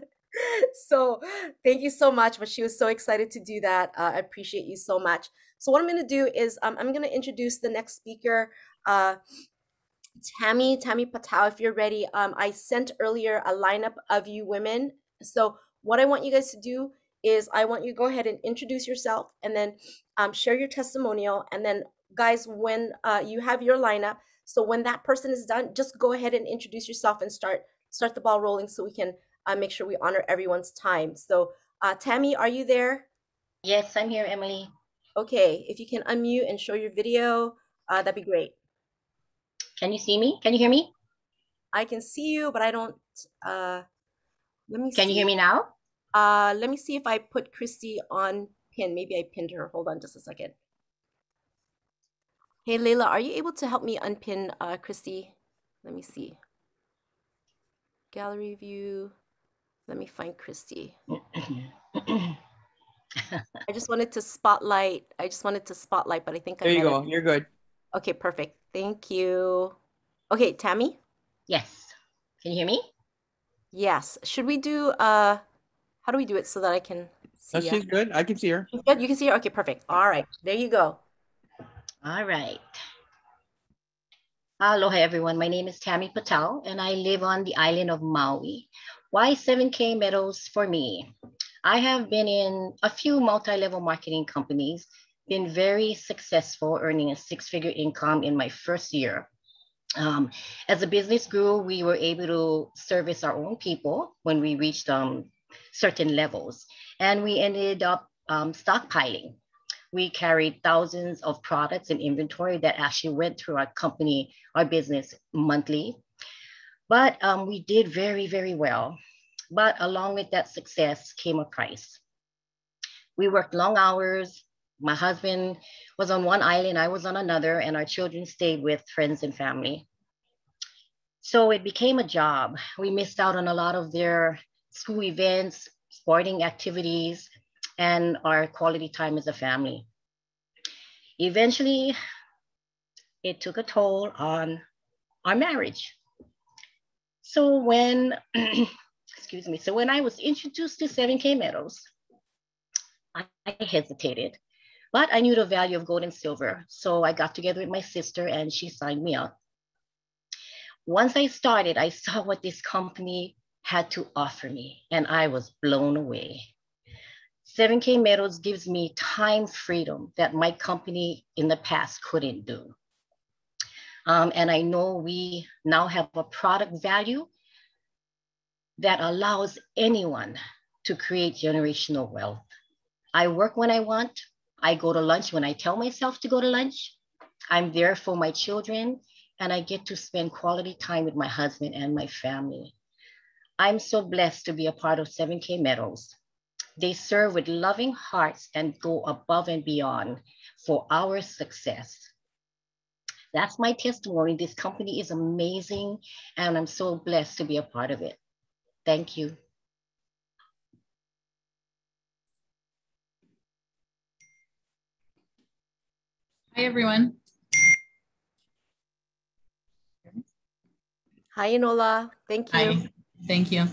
So thank you so much. But she was so excited to do that. I appreciate you so much. So what I'm going to do is I'm going to introduce the next speaker, Tammy Patel. If you're ready, I sent earlier a lineup of you women. So what I want you guys to do is I want you to go ahead and introduce yourself, and then share your testimonial. And then guys, when you have your lineup, so when that person is done, just go ahead and introduce yourself and start the ball rolling, so we can make sure we honor everyone's time. So Tammy, are you there? Yes, I'm here, Emily. Okay, if you can unmute and show your video, that'd be great. Can you see me? Can you hear me? I can see you, but I don't, let me see. Can you hear me now? Let me see if I put Christi on pin. Maybe I pinned her. Hold on just a second. Hey, Leila, are you able to help me unpin Christi? Let me see. Gallery view. Let me find Christi. I just wanted to spotlight. But I think there you go. You're good. Okay, perfect. Thank you. Okay, Tammy? Yes. Can you hear me? Yes. Should we do, how do we do it so that I can see She's good. I can see her. She's good? You can see her? Okay, perfect. All right. There you go. All right. Aloha, everyone. My name is Tammy Patel, and I live on the island of Maui. Why 7K medals for me? I have been in a few multi-level marketing companies, been very successful, earning a six-figure income in my first year. As the business grew, we were able to service our own people when we reached certain levels, and we ended up stockpiling. We carried thousands of products and inventory that actually went through our company, our business monthly. But we did very, very well. But along with that success came a price. We worked long hours. My husband was on one island, I was on another, and our children stayed with friends and family. So it became a job. We missed out on a lot of their school events, sporting activities, and our quality time as a family. Eventually, it took a toll on our marriage. So when, excuse me, so when I was introduced to 7K Metals, I hesitated, but I knew the value of gold and silver. So I got together with my sister and she signed me up. Once I started, I saw what this company had to offer me and I was blown away. 7K Metals gives me time freedom that my company in the past couldn't do. And I know we now have a product value that allows anyone to create generational wealth. I work when I want. I go to lunch when I tell myself to go to lunch. I'm there for my children, and I get to spend quality time with my husband and my family. I'm so blessed to be a part of 7K Metals. They serve with loving hearts and go above and beyond for our success. That's my testimony. This company is amazing, and I'm so blessed to be a part of it. Thank you. Hi, everyone. Hi, Enola. Thank you. Hi, thank you.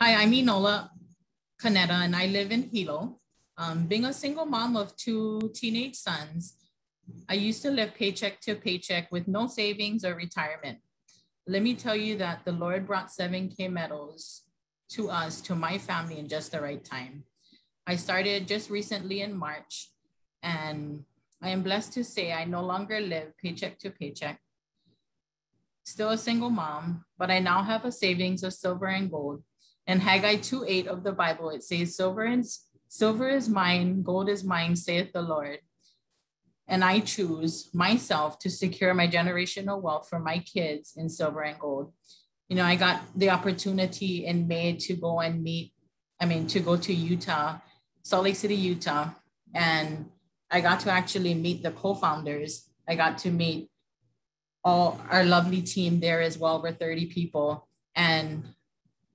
Hi, I'm Enola Kaneta, and I live in Hilo. Being a single mom of 2 teenage sons, I used to live paycheck to paycheck with no savings or retirement. Let me tell you that the Lord brought 7K Metals to us, to my family, in just the right time. I started just recently in March, and I am blessed to say I no longer live paycheck to paycheck. Still a single mom, but I now have a savings of silver and gold. In Haggai 2:8 of the Bible, it says, silver is mine, gold is mine, saith the Lord. And I choose myself to secure my generational wealth for my kids in silver and gold. You know, I got the opportunity in May to go and to go to Utah, Salt Lake City, Utah. And I got to actually meet the co-founders. I got to meet all our lovely team there as well. We're 30 people. And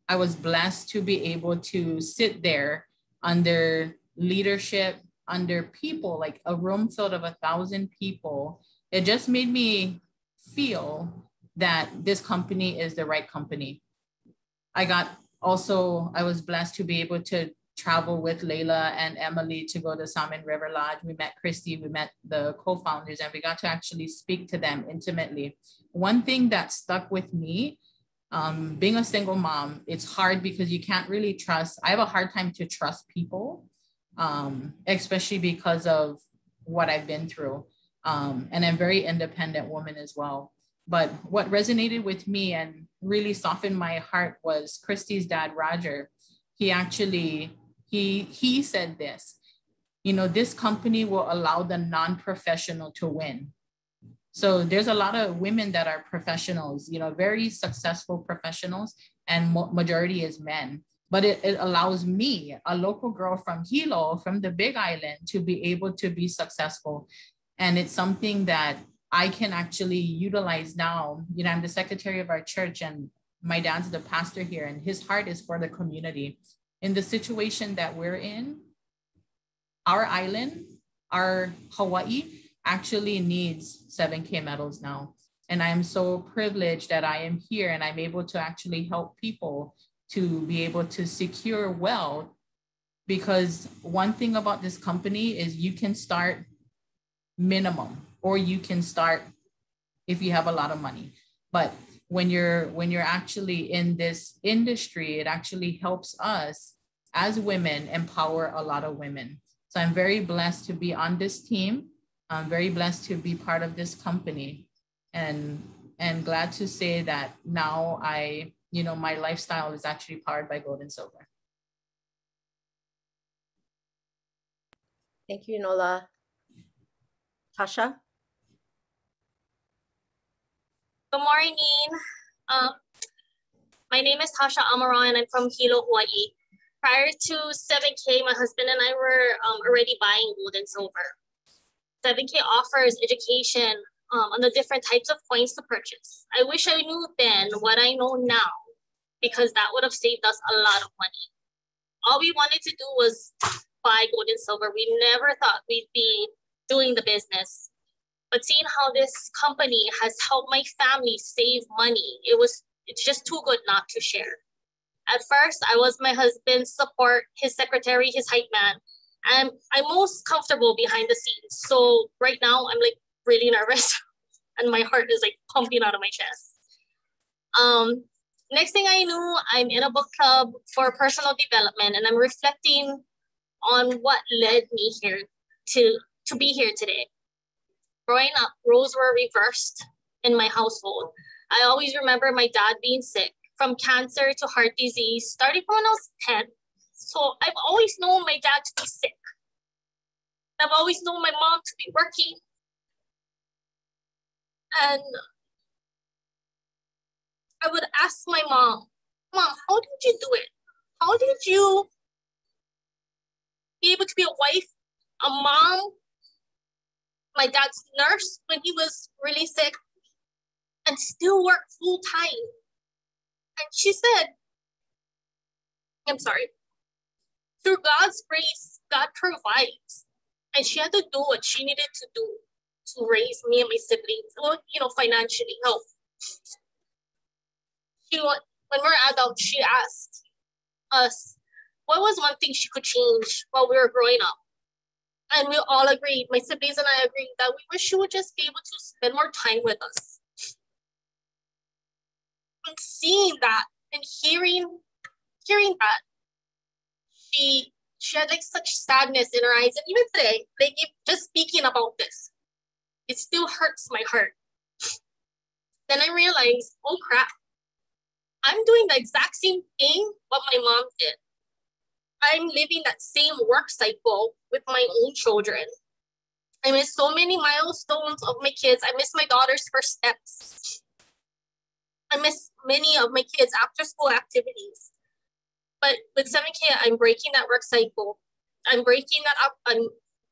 I was blessed to be able to sit there under leadership, under people, like a room filled of 1,000 people. It just made me feel that this company is the right company. I was blessed to be able to travel with Leila and Emily to go to Salmon River Lodge. We met Christi, we met the co-founders, and we got to actually speak to them intimately. One thing that stuck with me, being a single mom, it's hard because you can't really trust. I have a hard time to trust people, especially because of what I've been through. And I'm a very independent woman as well. But what resonated with me and really softened my heart was Christi's dad, Roger. He actually, he said this, you know, this company will allow the non-professional to win. So there's a lot of women that are professionals, you know, very successful professionals, and majority is men. But it allows me, a local girl from Hilo, from the Big Island, to be able to be successful. And it's something that I can actually utilize now. You know, I'm the secretary of our church, and my dad's the pastor here, and his heart is for the community. In the situation that we're in, our island, our Hawaii, actually needs 7K Metals now. And I am so privileged that I am here and I'm able to actually help people to be able to secure wealth, because one thing about this company is you can start minimum, or you can start if you have a lot of money. But when you're actually in this industry, it actually helps us as women empower a lot of women. So I'm very blessed to be on this team. I'm very blessed to be part of this company, and glad to say that now my lifestyle is actually powered by gold and silver. Thank you, Enola. Tasha? Good morning. My name is Tasha Amaral, and I'm from Hilo, Hawaii. Prior to 7K, my husband and I were already buying gold and silver. 7K offers education on the different types of coins to purchase. I wish I knew then what I know now, because that would have saved us a lot of money. All we wanted to do was buy gold and silver. We never thought we'd be doing the business. But seeing how this company has helped my family save money, it's just too good not to share. At first, I was my husband's support, his secretary, his hype man. And I'm most comfortable behind the scenes. So right now, I'm like really nervous and my heart is like pumping out of my chest. Next thing I knew, I'm in a book club for personal development, and I'm reflecting on what led me here to be here today. Growing up, roles were reversed in my household. I always remember my dad being sick, from cancer to heart disease, starting from when I was 10. So I've always known my dad to be sick. I've always known my mom to be working. And I would ask my mom, Mom, how did you do it? How did you be able to be a wife, a mom, my dad's nurse when he was really sick, and still work full time? And she said, I'm sorry, through God's grace, God provides. And she had to do what she needed to do to raise me and my siblings, financially help. When we're adults, she asked us, what was one thing she could change while we were growing up? And we all agreed, my siblings and I agreed, that we wish she would just be able to spend more time with us. And seeing that and hearing that, she had like such sadness in her eyes. And even today, like just speaking about this, it still hurts my heart. Then I realized, oh crap, I'm doing the exact same thing what my mom did. I'm living that same work cycle with my own children. I miss so many milestones of my kids. I miss my daughter's first steps. I miss many of my kids' after school activities. But with 7K, I'm breaking that work cycle. I'm breaking that up. I'm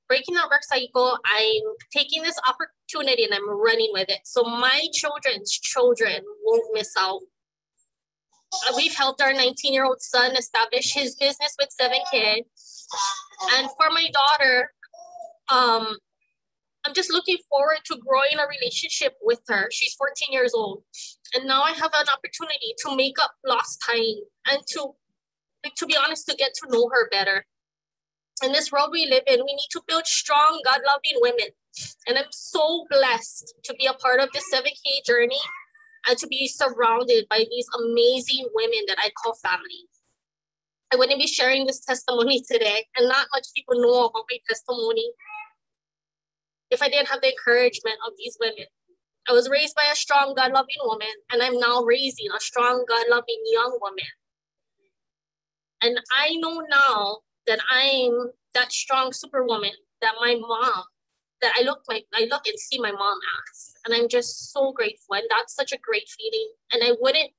breaking that work cycle. I'm taking this opportunity and I'm running with it. So my children's children won't miss out. We've helped our 19-year-old son establish his business with 7K. And for my daughter, I'm just looking forward to growing a relationship with her. She's 14 years old. And now I have an opportunity to make up lost time and to be honest, to get to know her better. In this world we live in, we need to build strong, God-loving women. And I'm so blessed to be a part of this 7K journey and to be surrounded by these amazing women that I call family. I wouldn't be sharing this testimony today, and not much people know about my testimony if I didn't have the encouragement of these women. I was raised by a strong, God-loving woman, and I'm now raising a strong, God-loving young woman. And I know now that I'm that strong superwoman that my mom, that I look and see my mom as. And I'm just so grateful. And that's such a great feeling. And I wouldn't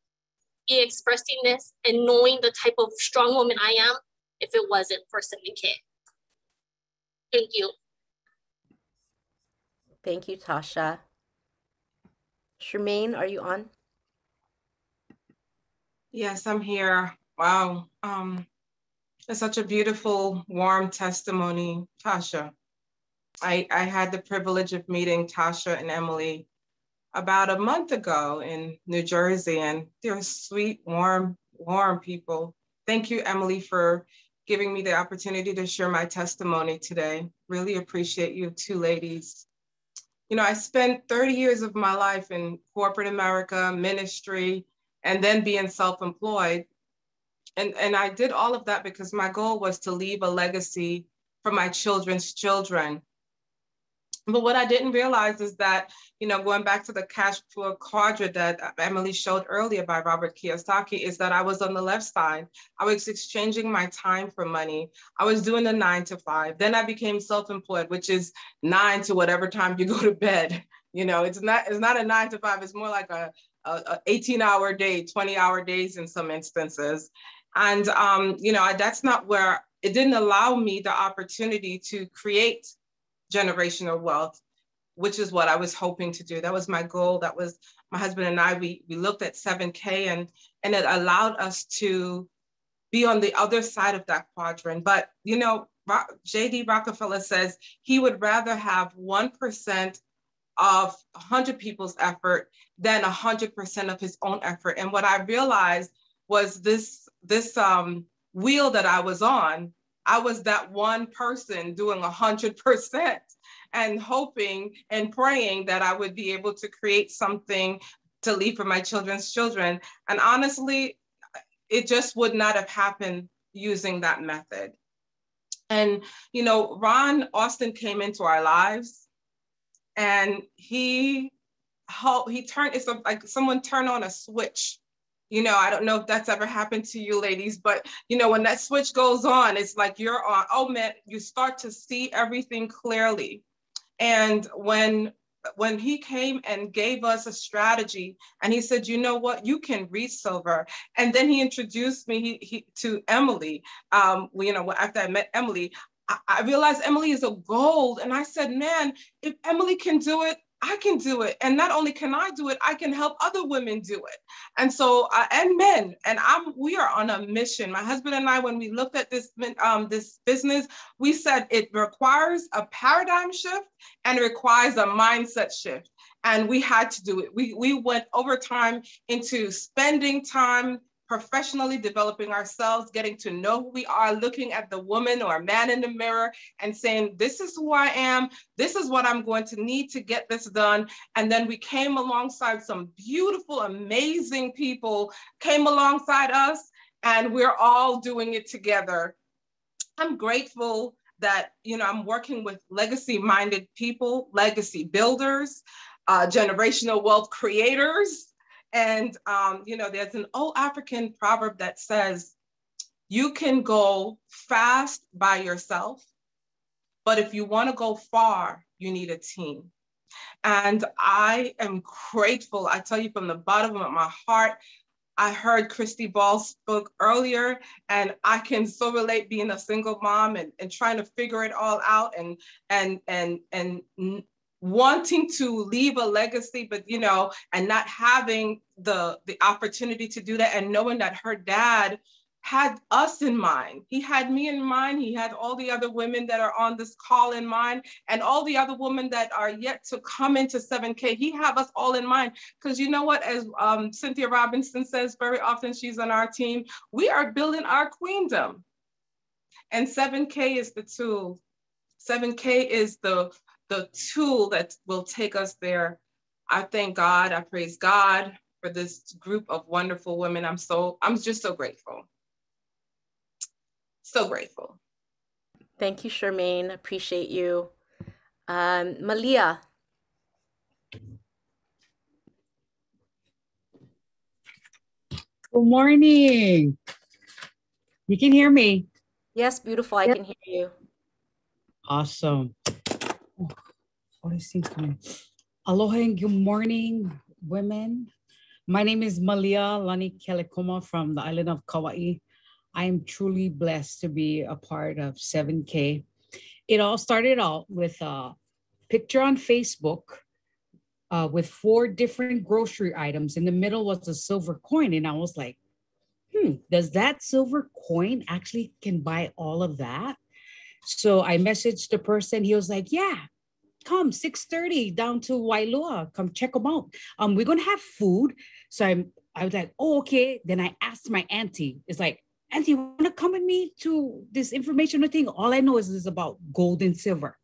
be expressing this and knowing the type of strong woman I am if it wasn't for 7K. Thank you. Thank you, Tasha. Shermaine, are you on? Yes, I'm here. Wow. It's such a beautiful, warm testimony, Tasha. I had the privilege of meeting Tasha and Emily about a month ago in New Jersey, and they're sweet, warm people. Thank you, Emily, for giving me the opportunity to share my testimony today. Really appreciate you two ladies. You know, I spent 30 years of my life in corporate America, ministry, and then being self-employed. And I did all of that because my goal was to leave a legacy for my children's children. But what I didn't realize is that, you know, going back to the cash flow quadrant that Emily showed earlier by Robert Kiyosaki, is that I was on the left side. I was exchanging my time for money. I was doing the 9 to 5. Then I became self-employed, which is 9 to whatever time you go to bed. You know, it's not a 9 to 5. It's more like a a 18-hour day, 20-hour days in some instances. And, you know, that's not where, it didn't allow me the opportunity to create generational wealth, which is what I was hoping to do. That was my goal. That was my husband and I, we looked at 7K and it allowed us to be on the other side of that quadrant. But, you know, J.D. Rockefeller says he would rather have 1% of 100 people's effort than 100% of his own effort. And what I realized was this wheel that I was on, I was that one person doing 100% and hoping and praying that I would be able to create something to leave for my children's children. And honestly, it just would not have happened using that method. And, you know, Ron Austin came into our lives and he turned, it's like someone turned on a switch. You know, I don't know if that's ever happened to you ladies, but you know, when that switch goes on, it's like you're on, oh man, you start to see everything clearly. And when he came and gave us a strategy and he said, you know what, you can reach silver. And then he introduced me to Emily. You know, after I met Emily, I realized Emily is a gold. And I said, man, if Emily can do it, I can do it. And not only can I do it, I can help other women do it. And so, and men, and we are on a mission. My husband and I, when we looked at this business, we said it requires a paradigm shift and it requires a mindset shift. And we had to do it. We went overtime into spending time professionally developing ourselves, getting to know who we are, looking at the woman or man in the mirror and saying, this is who I am. This is what I'm going to need to get this done. And then we came alongside some beautiful, amazing people came alongside us and we're all doing it together. I'm grateful that, you know, I'm working with legacy-minded people, legacy builders, generational wealth creators. And, you know, there's an old African proverb that says, you can go fast by yourself, but if you want to go far, you need a team. And I am grateful. I tell you from the bottom of my heart, I heard Christi Ball spoke earlier, and I can so relate being a single mom and trying to figure it all out and wanting to leave a legacy, but, you know, and not having the opportunity to do that, and knowing that her dad had us in mind. He had me in mind. He had all the other women that are on this call in mind, and all the other women that are yet to come into 7K. He have us all in mind, because you know what, as Cynthia Robinson says very often, she's on our team, we are building our queendom. And 7K is the tool. 7K is the tool that will take us there. I thank God, I praise God for this group of wonderful women. I'm just so grateful. So grateful. Thank you, Shermaine. Appreciate you. Malia. Good morning. You can hear me? Yes, beautiful. I can hear you. Awesome. What is this coming? Aloha and good morning, women. My name is Malia Lani Kelekoma from the island of Kauai. I am truly blessed to be a part of 7K. It all started out with a picture on Facebook with 4 different grocery items. In the middle was a silver coin. And I was like, does that silver coin actually can buy all of that? So I messaged the person. He was like, yeah, come 6:30 down to Wailua. Come check them out. We're going to have food. So I was like, oh, okay. Then I asked my auntie. It's like, auntie, you want to come with me to this informational thing? All I know is about gold and silver.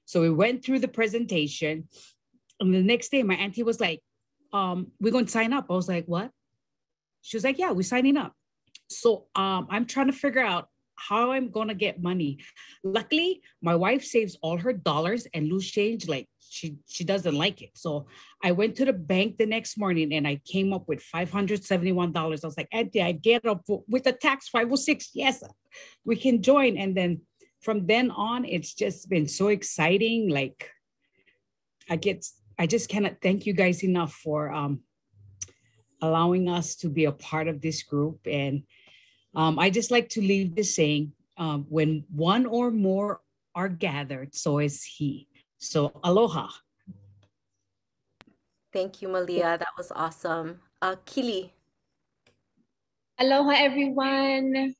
So we went through the presentation. And the next day, my auntie was like, we're going to sign up. I was like, what? She was like, yeah, we're signing up. So I'm trying to figure out how I'm going to get money. Luckily, my wife saves all her dollars and loose change. Like she doesn't like it. So I went to the bank the next morning and I came up with $571. I was like, auntie, I get up with the tax 506. Yes, we can join. And then from then on, it's just been so exciting. Like I just cannot thank you guys enough for allowing us to be a part of this group. And I just like to leave this saying, when one or more are gathered, so is he. So aloha. Thank you, Malia. That was awesome. Kili. Aloha, everyone.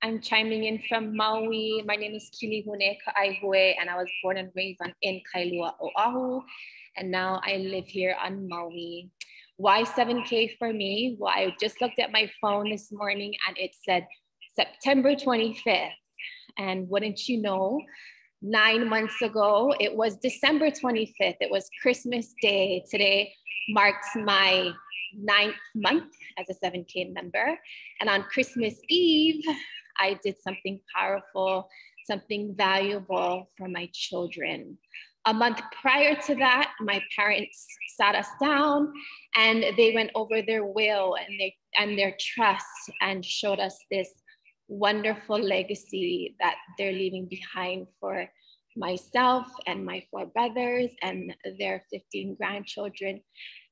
I'm chiming in from Maui. My name is Kilihune Ka'aihue, and I was born and raised in Kailua, Oahu. And now I live here on Maui. Why 7K for me? Well, I just looked at my phone this morning and it said September 25th. And wouldn't you know, 9 months ago, it was December 25th. It was Christmas Day. Today marks my 9th month as a 7K member. And on Christmas Eve, I did something powerful, something valuable for my children. A month prior to that, my parents sat us down and they went over their will and their trust and showed us this wonderful legacy that they're leaving behind for myself and my 4 brothers and their 15 grandchildren.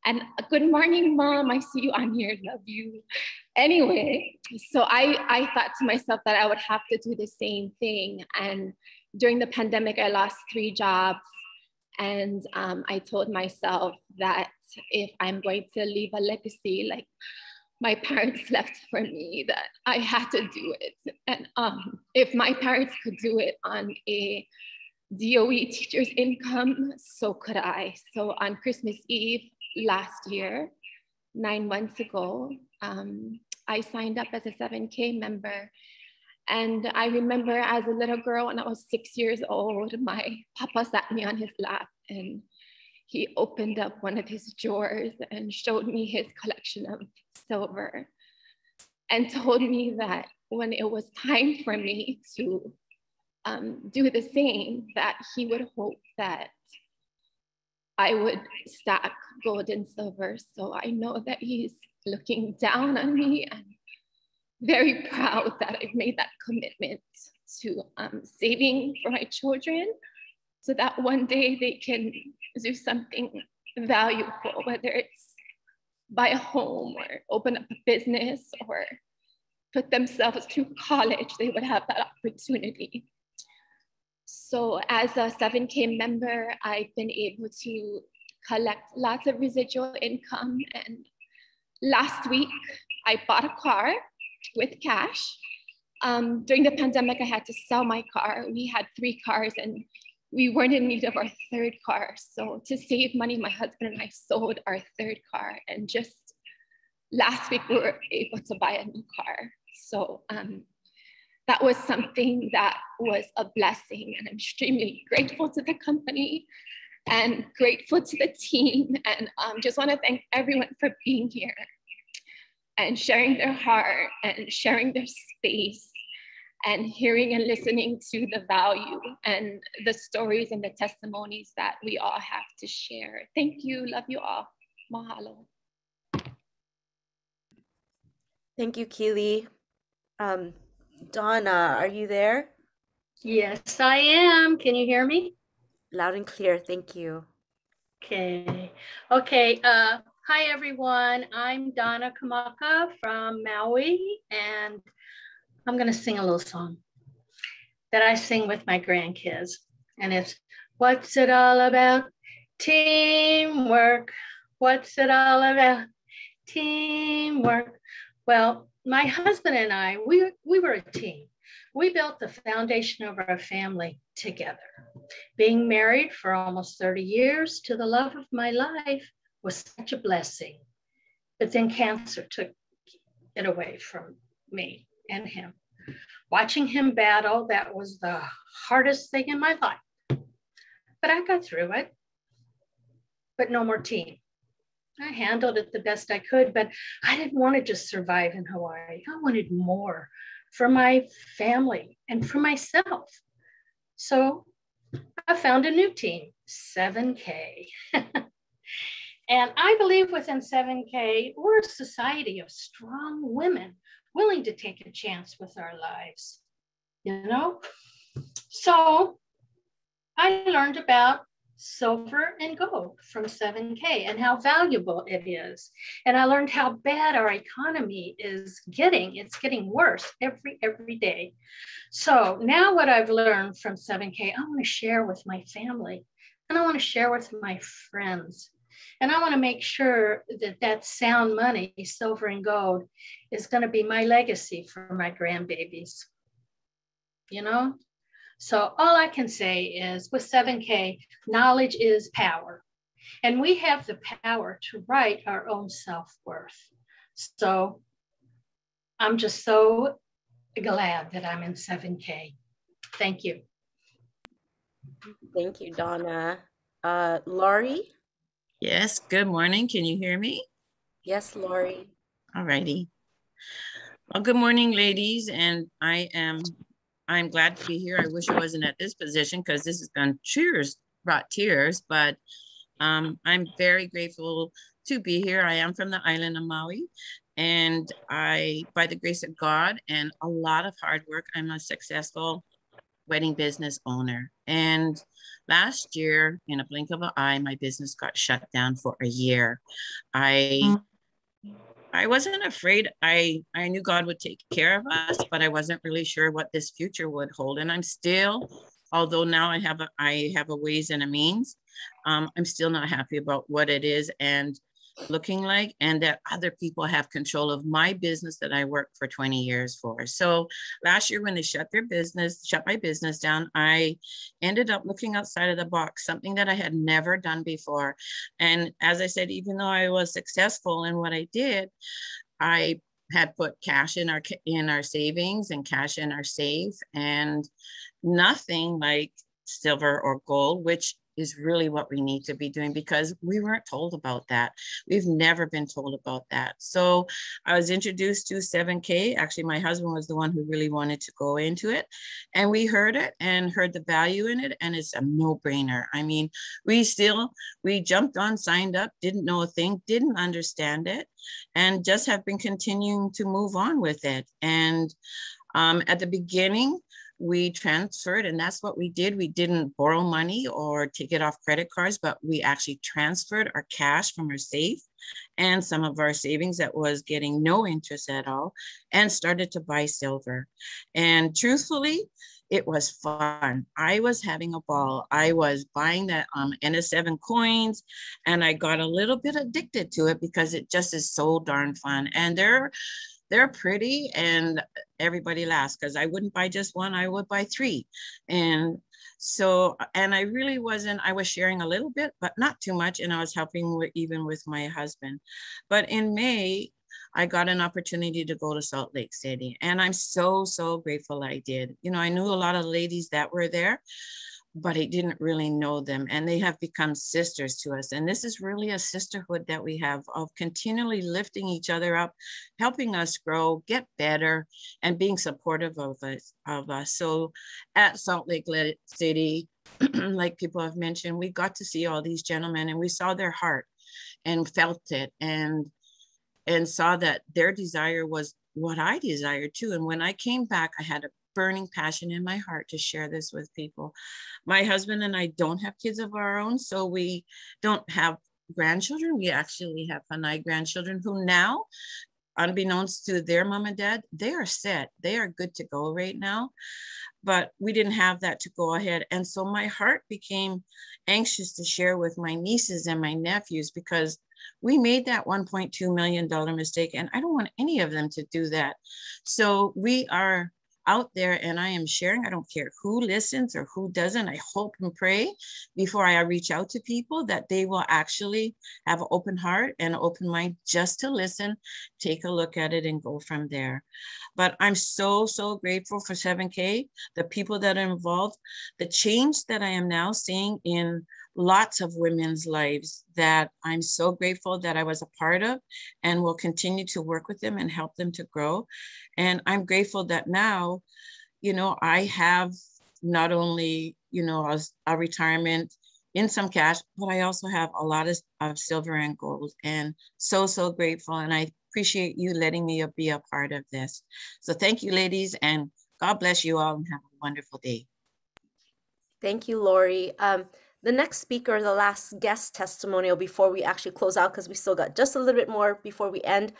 And good morning, Mom. I see you on here. Love you. Anyway, so I thought to myself that I would have to do the same thing. And during the pandemic, I lost 3 jobs. And I told myself that if I'm going to leave a legacy like my parents left for me, that I had to do it. And if my parents could do it on a DOE teacher's income, so could I. So on Christmas Eve last year, 9 months ago, I signed up as a 7K member. And I remember as a little girl when I was 6 years old, my papa sat me on his lap and he opened up one of his drawers and showed me his collection of silver and told me that when it was time for me to do the same, that he would hope that I would stack gold and silver. So I know that he's looking down on me and very proud that I've made that commitment to saving for my children so that one day they can do something valuable, whether it's buy a home or open up a business or put themselves through college, they would have that opportunity. So as a 7K member, I've been able to collect lots of residual income. And last week, I bought a car with cash. During the pandemic, I had to sell my car. We had 3 cars and we weren't in need of our 3rd car. So to save money, my husband and I sold our 3rd car. And just last week, we were able to buy a new car. So that was something that was a blessing. And I'm extremely grateful to the company and grateful to the team. And just want to thank everyone for being here and sharing their heart and sharing their space and hearing and listening to the value and the stories and the testimonies that we all have to share. Thank you. Love you all. Mahalo. Thank you, Kili. Donna, are you there? Yes, I am. Can you hear me? Loud and clear. Thank you. Okay. Okay. Hi, everyone. I'm Donna Kamaka from Maui, and I'm going to sing a little song that I sing with my grandkids. And it's, what's it all about? Teamwork. What's it all about? Teamwork. Well, my husband and I, we were a team. We built the foundation of our family together. Being married for almost 30 years to the love of my life was such a blessing. But then cancer took it away from me and him. Watching him battle, that was the hardest thing in my life. But I got through it. But no more team. I handled it the best I could, but I didn't want to just survive in Hawaii. I wanted more for my family and for myself. So I found a new team, 7K. And I believe within 7K, we're a society of strong women willing to take a chance with our lives, you know? So I learned about silver and gold from 7K and how valuable it is. And I learned how bad our economy is getting. It's getting worse every day. So now what I've learned from 7K, I want to share with my family and I want to share with my friends. And I want to make sure that that sound money, silver and gold, is going to be my legacy for my grandbabies. You know? So all I can say is with 7K, knowledge is power. And we have the power to write our own self-worth. So I'm just so glad that I'm in 7K. Thank you. Thank you, Donna. Laurie? Yes, good morning. Can you hear me? Yes, Laurie. All righty. Well, good morning, ladies. And I'm glad to be here. I wish I wasn't at this position because this has brought tears, but I'm very grateful to be here. I am from the island of Maui, and by the grace of God and a lot of hard work, I'm a successful wedding business owner. And last year, in a blink of an eye, my business got shut down for a year. I wasn't afraid. I knew God would take care of us, but I wasn't really sure what this future would hold. And I'm still, although now I have a ways and a means, I'm still not happy about what it is and looking like, and that other people have control of my business that I worked for 20 years for. So last year when they shut my business down, I ended up looking outside of the box, something that I had never done before. And as I said, even though I was successful in what I did, I had put cash in our savings and cash in our safe, and nothing like silver or gold, which is really what we need to be doing, because we weren't told about that. We've never been told about that. So I was introduced to 7K. Actually, my husband was the one who really wanted to go into it. And we heard it and heard the value in it. And it's a no-brainer. I mean, we jumped on, signed up, didn't know a thing, didn't understand it, and just have been continuing to move on with it. And at the beginning, we transferred, and that's what we did. We didn't borrow money or take it off credit cards, but we actually transferred our cash from our safe and some of our savings that was getting no interest at all, and started to buy silver. And truthfully, it was fun. I was having a ball. I was buying that NS7 coins, and I got a little bit addicted to it because it just is so darn fun. And they're pretty, and everybody laughs because I wouldn't buy just one, I would buy 3. And so, and I really wasn't, I was sharing a little bit, but not too much. And I was helping even with my husband. But in May, I got an opportunity to go to Salt Lake City. And I'm so, so grateful I did. You know, I knew a lot of ladies that were there, but I didn't really know them, and they have become sisters to us. And this is really a sisterhood that we have of continually lifting each other up, helping us grow, get better, and being supportive of us. So at Salt Lake City, like people have mentioned, we got to see all these gentlemen, and we saw their heart and felt it, and saw that their desire was what I desired too. And when I came back, I had a burning passion in my heart to share this with people. My husband and I don't have kids of our own, so we don't have grandchildren. We actually have Hanai grandchildren who now, unbeknownst to their mom and dad, they are set. They are good to go right now. But we didn't have that to go ahead. And so my heart became anxious to share with my nieces and my nephews, because we made that $1.2 million mistake, and I don't want any of them to do that. So we are out there, and I am sharing. I don't care who listens or who doesn't. I hope and pray before I reach out to people that they will actually have an open heart and an open mind just to listen, take a look at it, and go from there. But I'm so, so grateful for 7K, the people that are involved, the change that I am now seeing in lots of women's lives, that I'm so grateful that I was a part of, and will continue to work with them and help them to grow. And I'm grateful that now, you know, I have not only, you know, a retirement in some cash, but I also have a lot of silver and gold, and so, so grateful. And I appreciate you letting me be a part of this. So thank you, ladies, and God bless you all, and have a wonderful day. Thank you, Laurie. The next speaker, the last guest testimonial before we actually close out, because we still got just a little bit more before we end,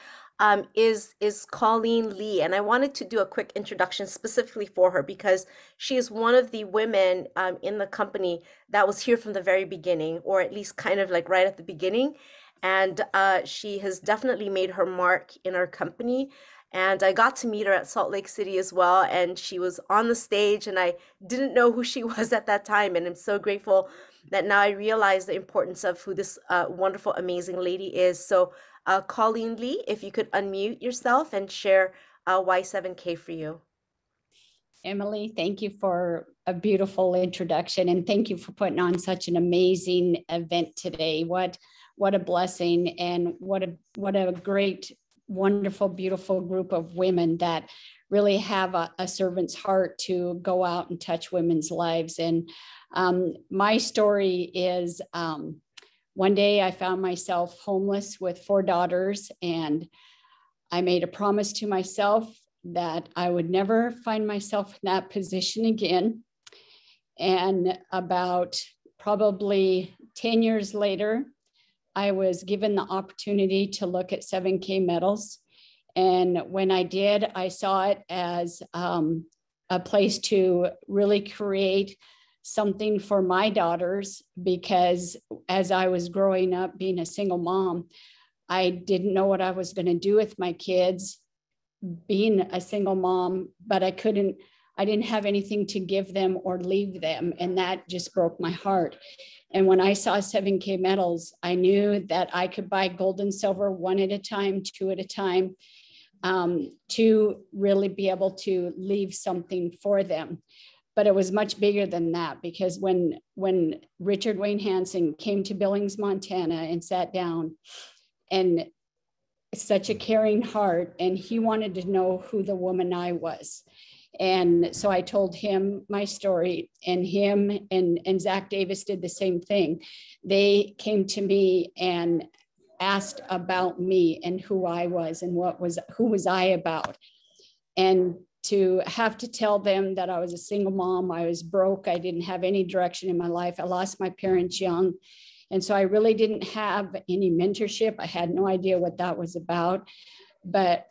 is Colleen Lee. And I wanted to do a quick introduction specifically for her because she is one of the women in the company that was here from the very beginning, or at least kind of like right at the beginning. And she has definitely made her mark in our company. And I got to meet her at Salt Lake City as well. And she was on the stage and I didn't know who she was at that time. And I'm so grateful that now I realize the importance of who this wonderful, amazing lady is. So Colleen Lee, if you could unmute yourself and share why 7K for you. Emily, thank you for a beautiful introduction and thank you for putting on such an amazing event today. What a blessing and what a great, wonderful, beautiful group of women that really have a servant's heart to go out and touch women's lives. And my story is one day I found myself homeless with 4 daughters, and I made a promise to myself that I would never find myself in that position again. And about probably 10 years later, I was given the opportunity to look at 7K metals. And when I did, I saw it as a place to really create something for my daughters, because as I was growing up being a single mom, I didn't know what I was going to do with my kids being a single mom, but I didn't have anything to give them or leave them. And that just broke my heart. And when I saw 7K metals, I knew that I could buy gold and silver 1 at a time, 2 at a time, to really be able to leave something for them. But it was much bigger than that, because when Richard Wayne Hansen came to Billings, Montana and sat down, and such a caring heart, and he wanted to know who the woman I was. And so I told him my story, and him and Zach Davis did the same thing. They came to me and asked about me and who I was and who was I about. And to have to tell them that I was a single mom, I was broke, I didn't have any direction in my life. I lost my parents young. And so I really didn't have any mentorship. I had no idea what that was about. But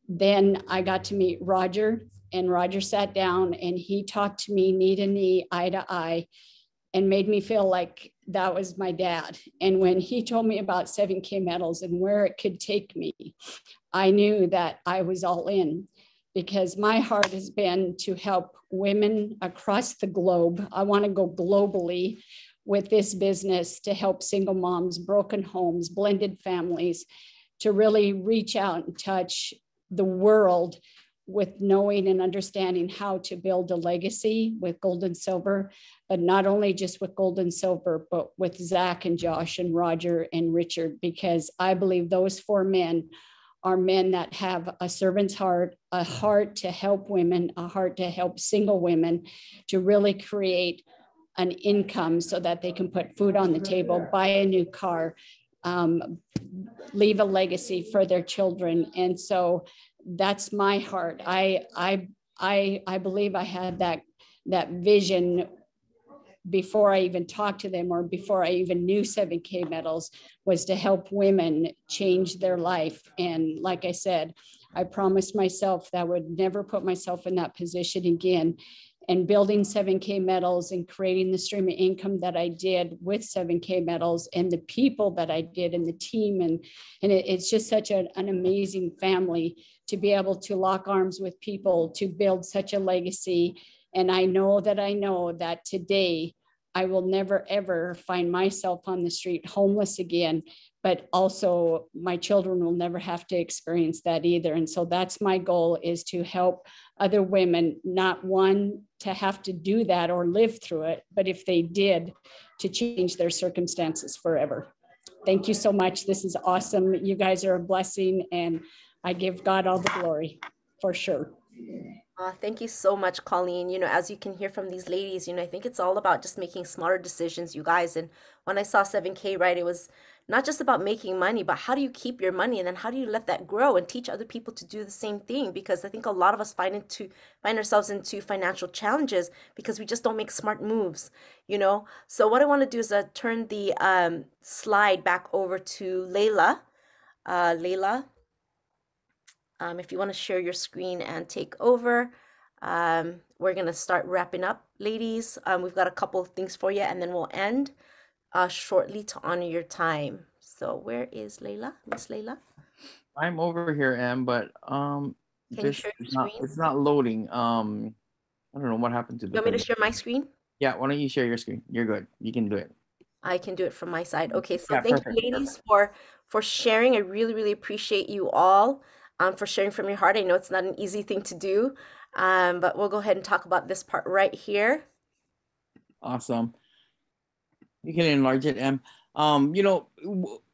then I got to meet Roger, and Roger sat down and he talked to me knee to knee, eye to eye, and made me feel like that was my dad. And when he told me about 7K metals and where it could take me, I knew that I was all in, because my heart has been to help women across the globe. I want to go globally with this business to help single moms, broken homes, blended families, to really reach out and touch the world with knowing and understanding how to build a legacy with gold and silver, but not only just with gold and silver, but with Zach and Josh and Roger and Richard, because I believe those 4 men are men that have a servant's heart, a heart to help women, a heart to help single women, to really create an income so that they can put food on the table, buy a new car, leave a legacy for their children. And so that's my heart. I believe I had that vision before I even talked to them, or before I even knew 7K metals, was to help women change their life. And like I said, I promised myself that I would never put myself in that position again. And building 7K metals and creating the stream of income that I did with 7K metals, and the people that I did, and the team, and it's just such an amazing family to be able to lock arms with people to build such a legacy. And I know that today I will never, ever find myself on the street homeless again, but also my children will never have to experience that either. And so that's my goal, is to help other women, not one to have to do that or live through it, but if they did, to change their circumstances forever. Thank you so much. This is awesome. You guys are a blessing, and I give God all the glory, for sure. Thank you so much, Colleen. As you can hear from these ladies, I think it's all about just making smarter decisions, you guys. And when I saw 7K, right, it was not just about making money, but how do you keep your money, and then how do you let that grow and teach other people to do the same thing? Because I think a lot of us find ourselves into financial challenges because we just don't make smart moves, you know? So what I want to do is turn the slide back over to Leila. Leila, if you want to share your screen and take over, we're going to start wrapping up, ladies. We've got a couple of things for you, and then we'll end shortly to honor your time. So where is Leila, Miss Leila? I'm over here, Em, but Can you share your screen? it's not loading. I don't know what happened to the You want me to share my screen? Yeah, why don't you share your screen? You're good. You can do it. I can do it from my side. Okay, so Yeah, thank perfect, you, ladies, for sharing. I really, really appreciate you all for sharing from your heart. I know it's not an easy thing to do, but we'll go ahead and talk about this part right here. Awesome. You can enlarge it, Em. You know,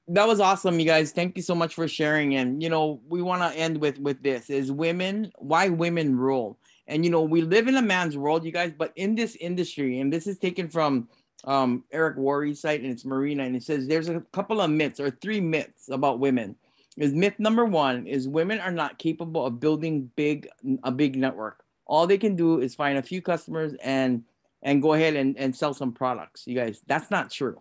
that was awesome, you guys. Thank you so much for sharing. And you know, we want to end with this: is women, why women rule. And you know, we live in a man's world, you guys, but in this industry, and this is taken from Eric Worre's site, and it's Marina, and it says there's a couple of myths or 3 myths about women. Is myth number 1 is women are not capable of building a big network. All they can do is find a few customers and go ahead and sell some products. You guys, that's not true.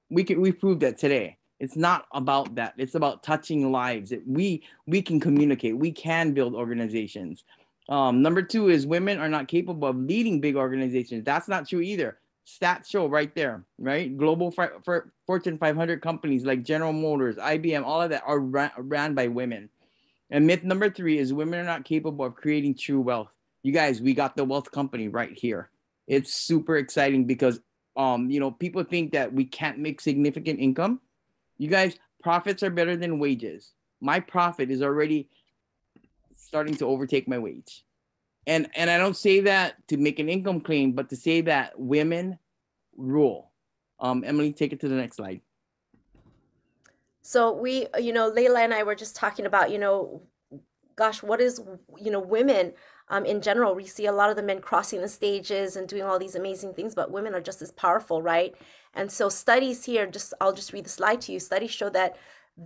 We proved that today. It's not about that. It's about touching lives. We can communicate. We can build organizations. Number 2 is women are not capable of leading big organizations. That's not true either. Stats show right there, right? Global Fortune 500 companies like General Motors, IBM, all of that are ran by women. And myth number 3 is women are not capable of creating true wealth. You guys, we got the wealth company right here. It's super exciting because, you know, people think that we can't make significant income. You guys, profits are better than wages. My profit is already starting to overtake my wage. And I don't say that to make an income claim, but to say that women rule. Emily, take it to the next slide. So we, you know, Leila and I were just talking about, you know, gosh, what is, you know, women in general. We see a lot of the men crossing the stages and doing all these amazing things, but women are just as powerful, right? And so studies here, I'll just read the slide to you. Studies show that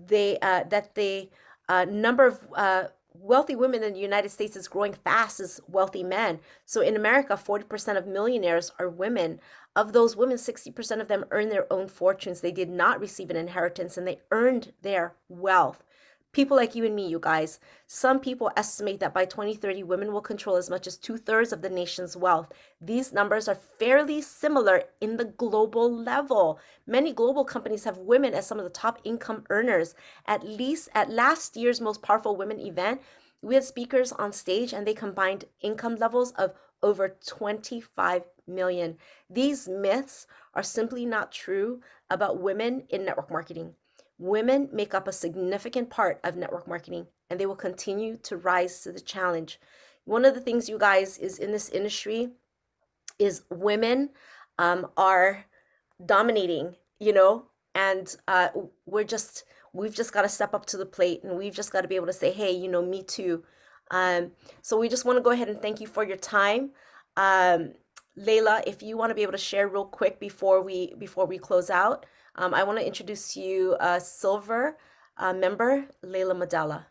the number of wealthy women in the United States is growing fast as wealthy men. So in America, 40% of millionaires are women. Of those women, 60% of them earn their own fortunes. They did not receive an inheritance, and they earned their wealth. People like you and me, you guys. Some people estimate that by 2030, women will control as much as 2/3 of the nation's wealth. These numbers are fairly similar in the global level. Many global companies have women as some of the top income earners. At least at last year's Most Powerful Women event, we had speakers on stage, and they combined income levels of over 25 million. These myths are simply not true about women in network marketing. Women make up a significant part of network marketing, and they will continue to rise to the challenge. One of the things, you guys, is in this industry is women are dominating, you know, and we've just got to step up to the plate, and we've just got to be able to say, hey, you know, me too. So we just want to go ahead and thank you for your time. Leila, if you want to be able to share real quick before we close out. I want to introduce you a silver member, Leila Maddela.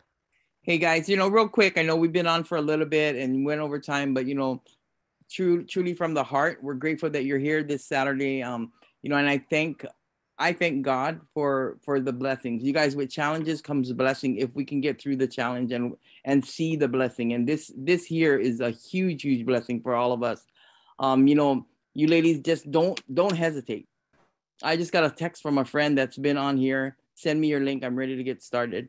Hey guys, you know, real quick, I know we've been on for a little bit and went over time, but you know, truly from the heart, we're grateful that you're here this Saturday. You know, and I thank God for the blessings. You guys, with challenges comes blessing if we can get through the challenge and see the blessing. And this here is a huge blessing for all of us. You know, you ladies just don't hesitate. I just got a text from a friend that's been on here. Send me your link. I'm ready to get started.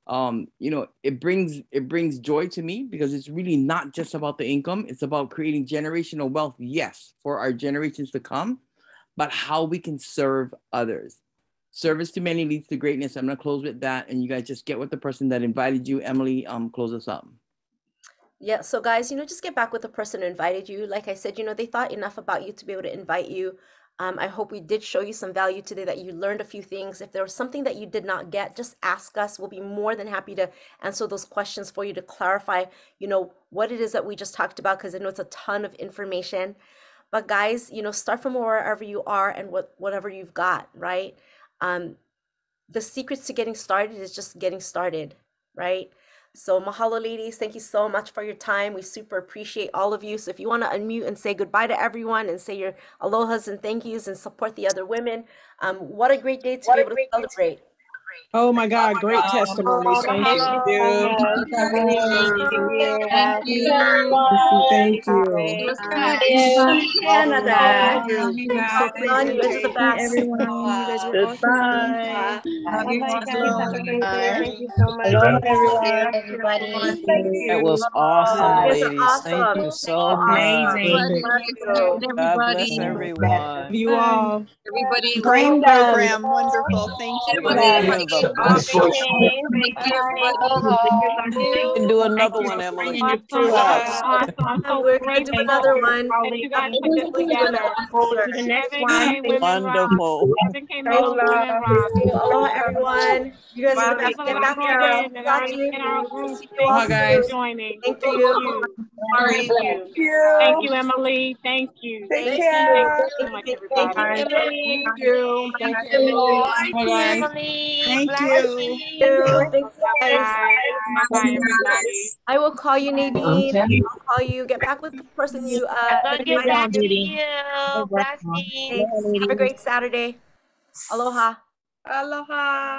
You know, it brings joy to me because it's really not just about the income. It's about creating generational wealth, yes, for our generations to come, but how we can serve others. Service to many leads to greatness. I'm going to close with that. And you guys just get with the person that invited you. Emily, close us up. Yeah, so guys, you know, just get back with the person who invited you. Like I said, you know, they thought enough about you to be able to invite you. I hope we did show you some value today, that you learned a few things. If there was something that you did not get, just ask us. We'll be more than happy to answer those questions for you, to clarify, you know, what it is that we just talked about, because I know it's a ton of information. But guys, you know, start from wherever you are and whatever you've got, right? the secrets to getting started is just getting started, right? So mahalo, ladies. Thank you so much for your time. We super appreciate all of you. So if you want to unmute and say goodbye to everyone and say your alohas and thank yous and support the other women, what a great day to be able to celebrate. Oh my God, great testimonies. Thank you. Thank you. Thank you. Thank you. Canada. You guys are the best. Everyone, you guys were Goodbye. Love you. Guys, love. Thank you so much. Aloha, everyone. Everybody. That was awesome, You guys are ladies. Thank awesome. you so much. God bless everyone. Love you all. Everybody. Great program. Wonderful. Thank you. Everybody have a blessed Thank you, everybody. You can do another one, Emily. We're gonna do another one. You guys put this together. The next one. Wonderful. Aloha, everyone. You guys are the best. Get back there. Got you. See you all guys. soon. Thank you. Thank you, Emily. Thank you. Take care. Thank you so much, everybody. Thank you. Thank you. Bye, guys. Thank you. Thanks, guys. Bye, everybody. I will call you, Nadine. I'll call you. Get back with the person you Get back to you. Thanks. Have a great Saturday. Aloha. Aloha.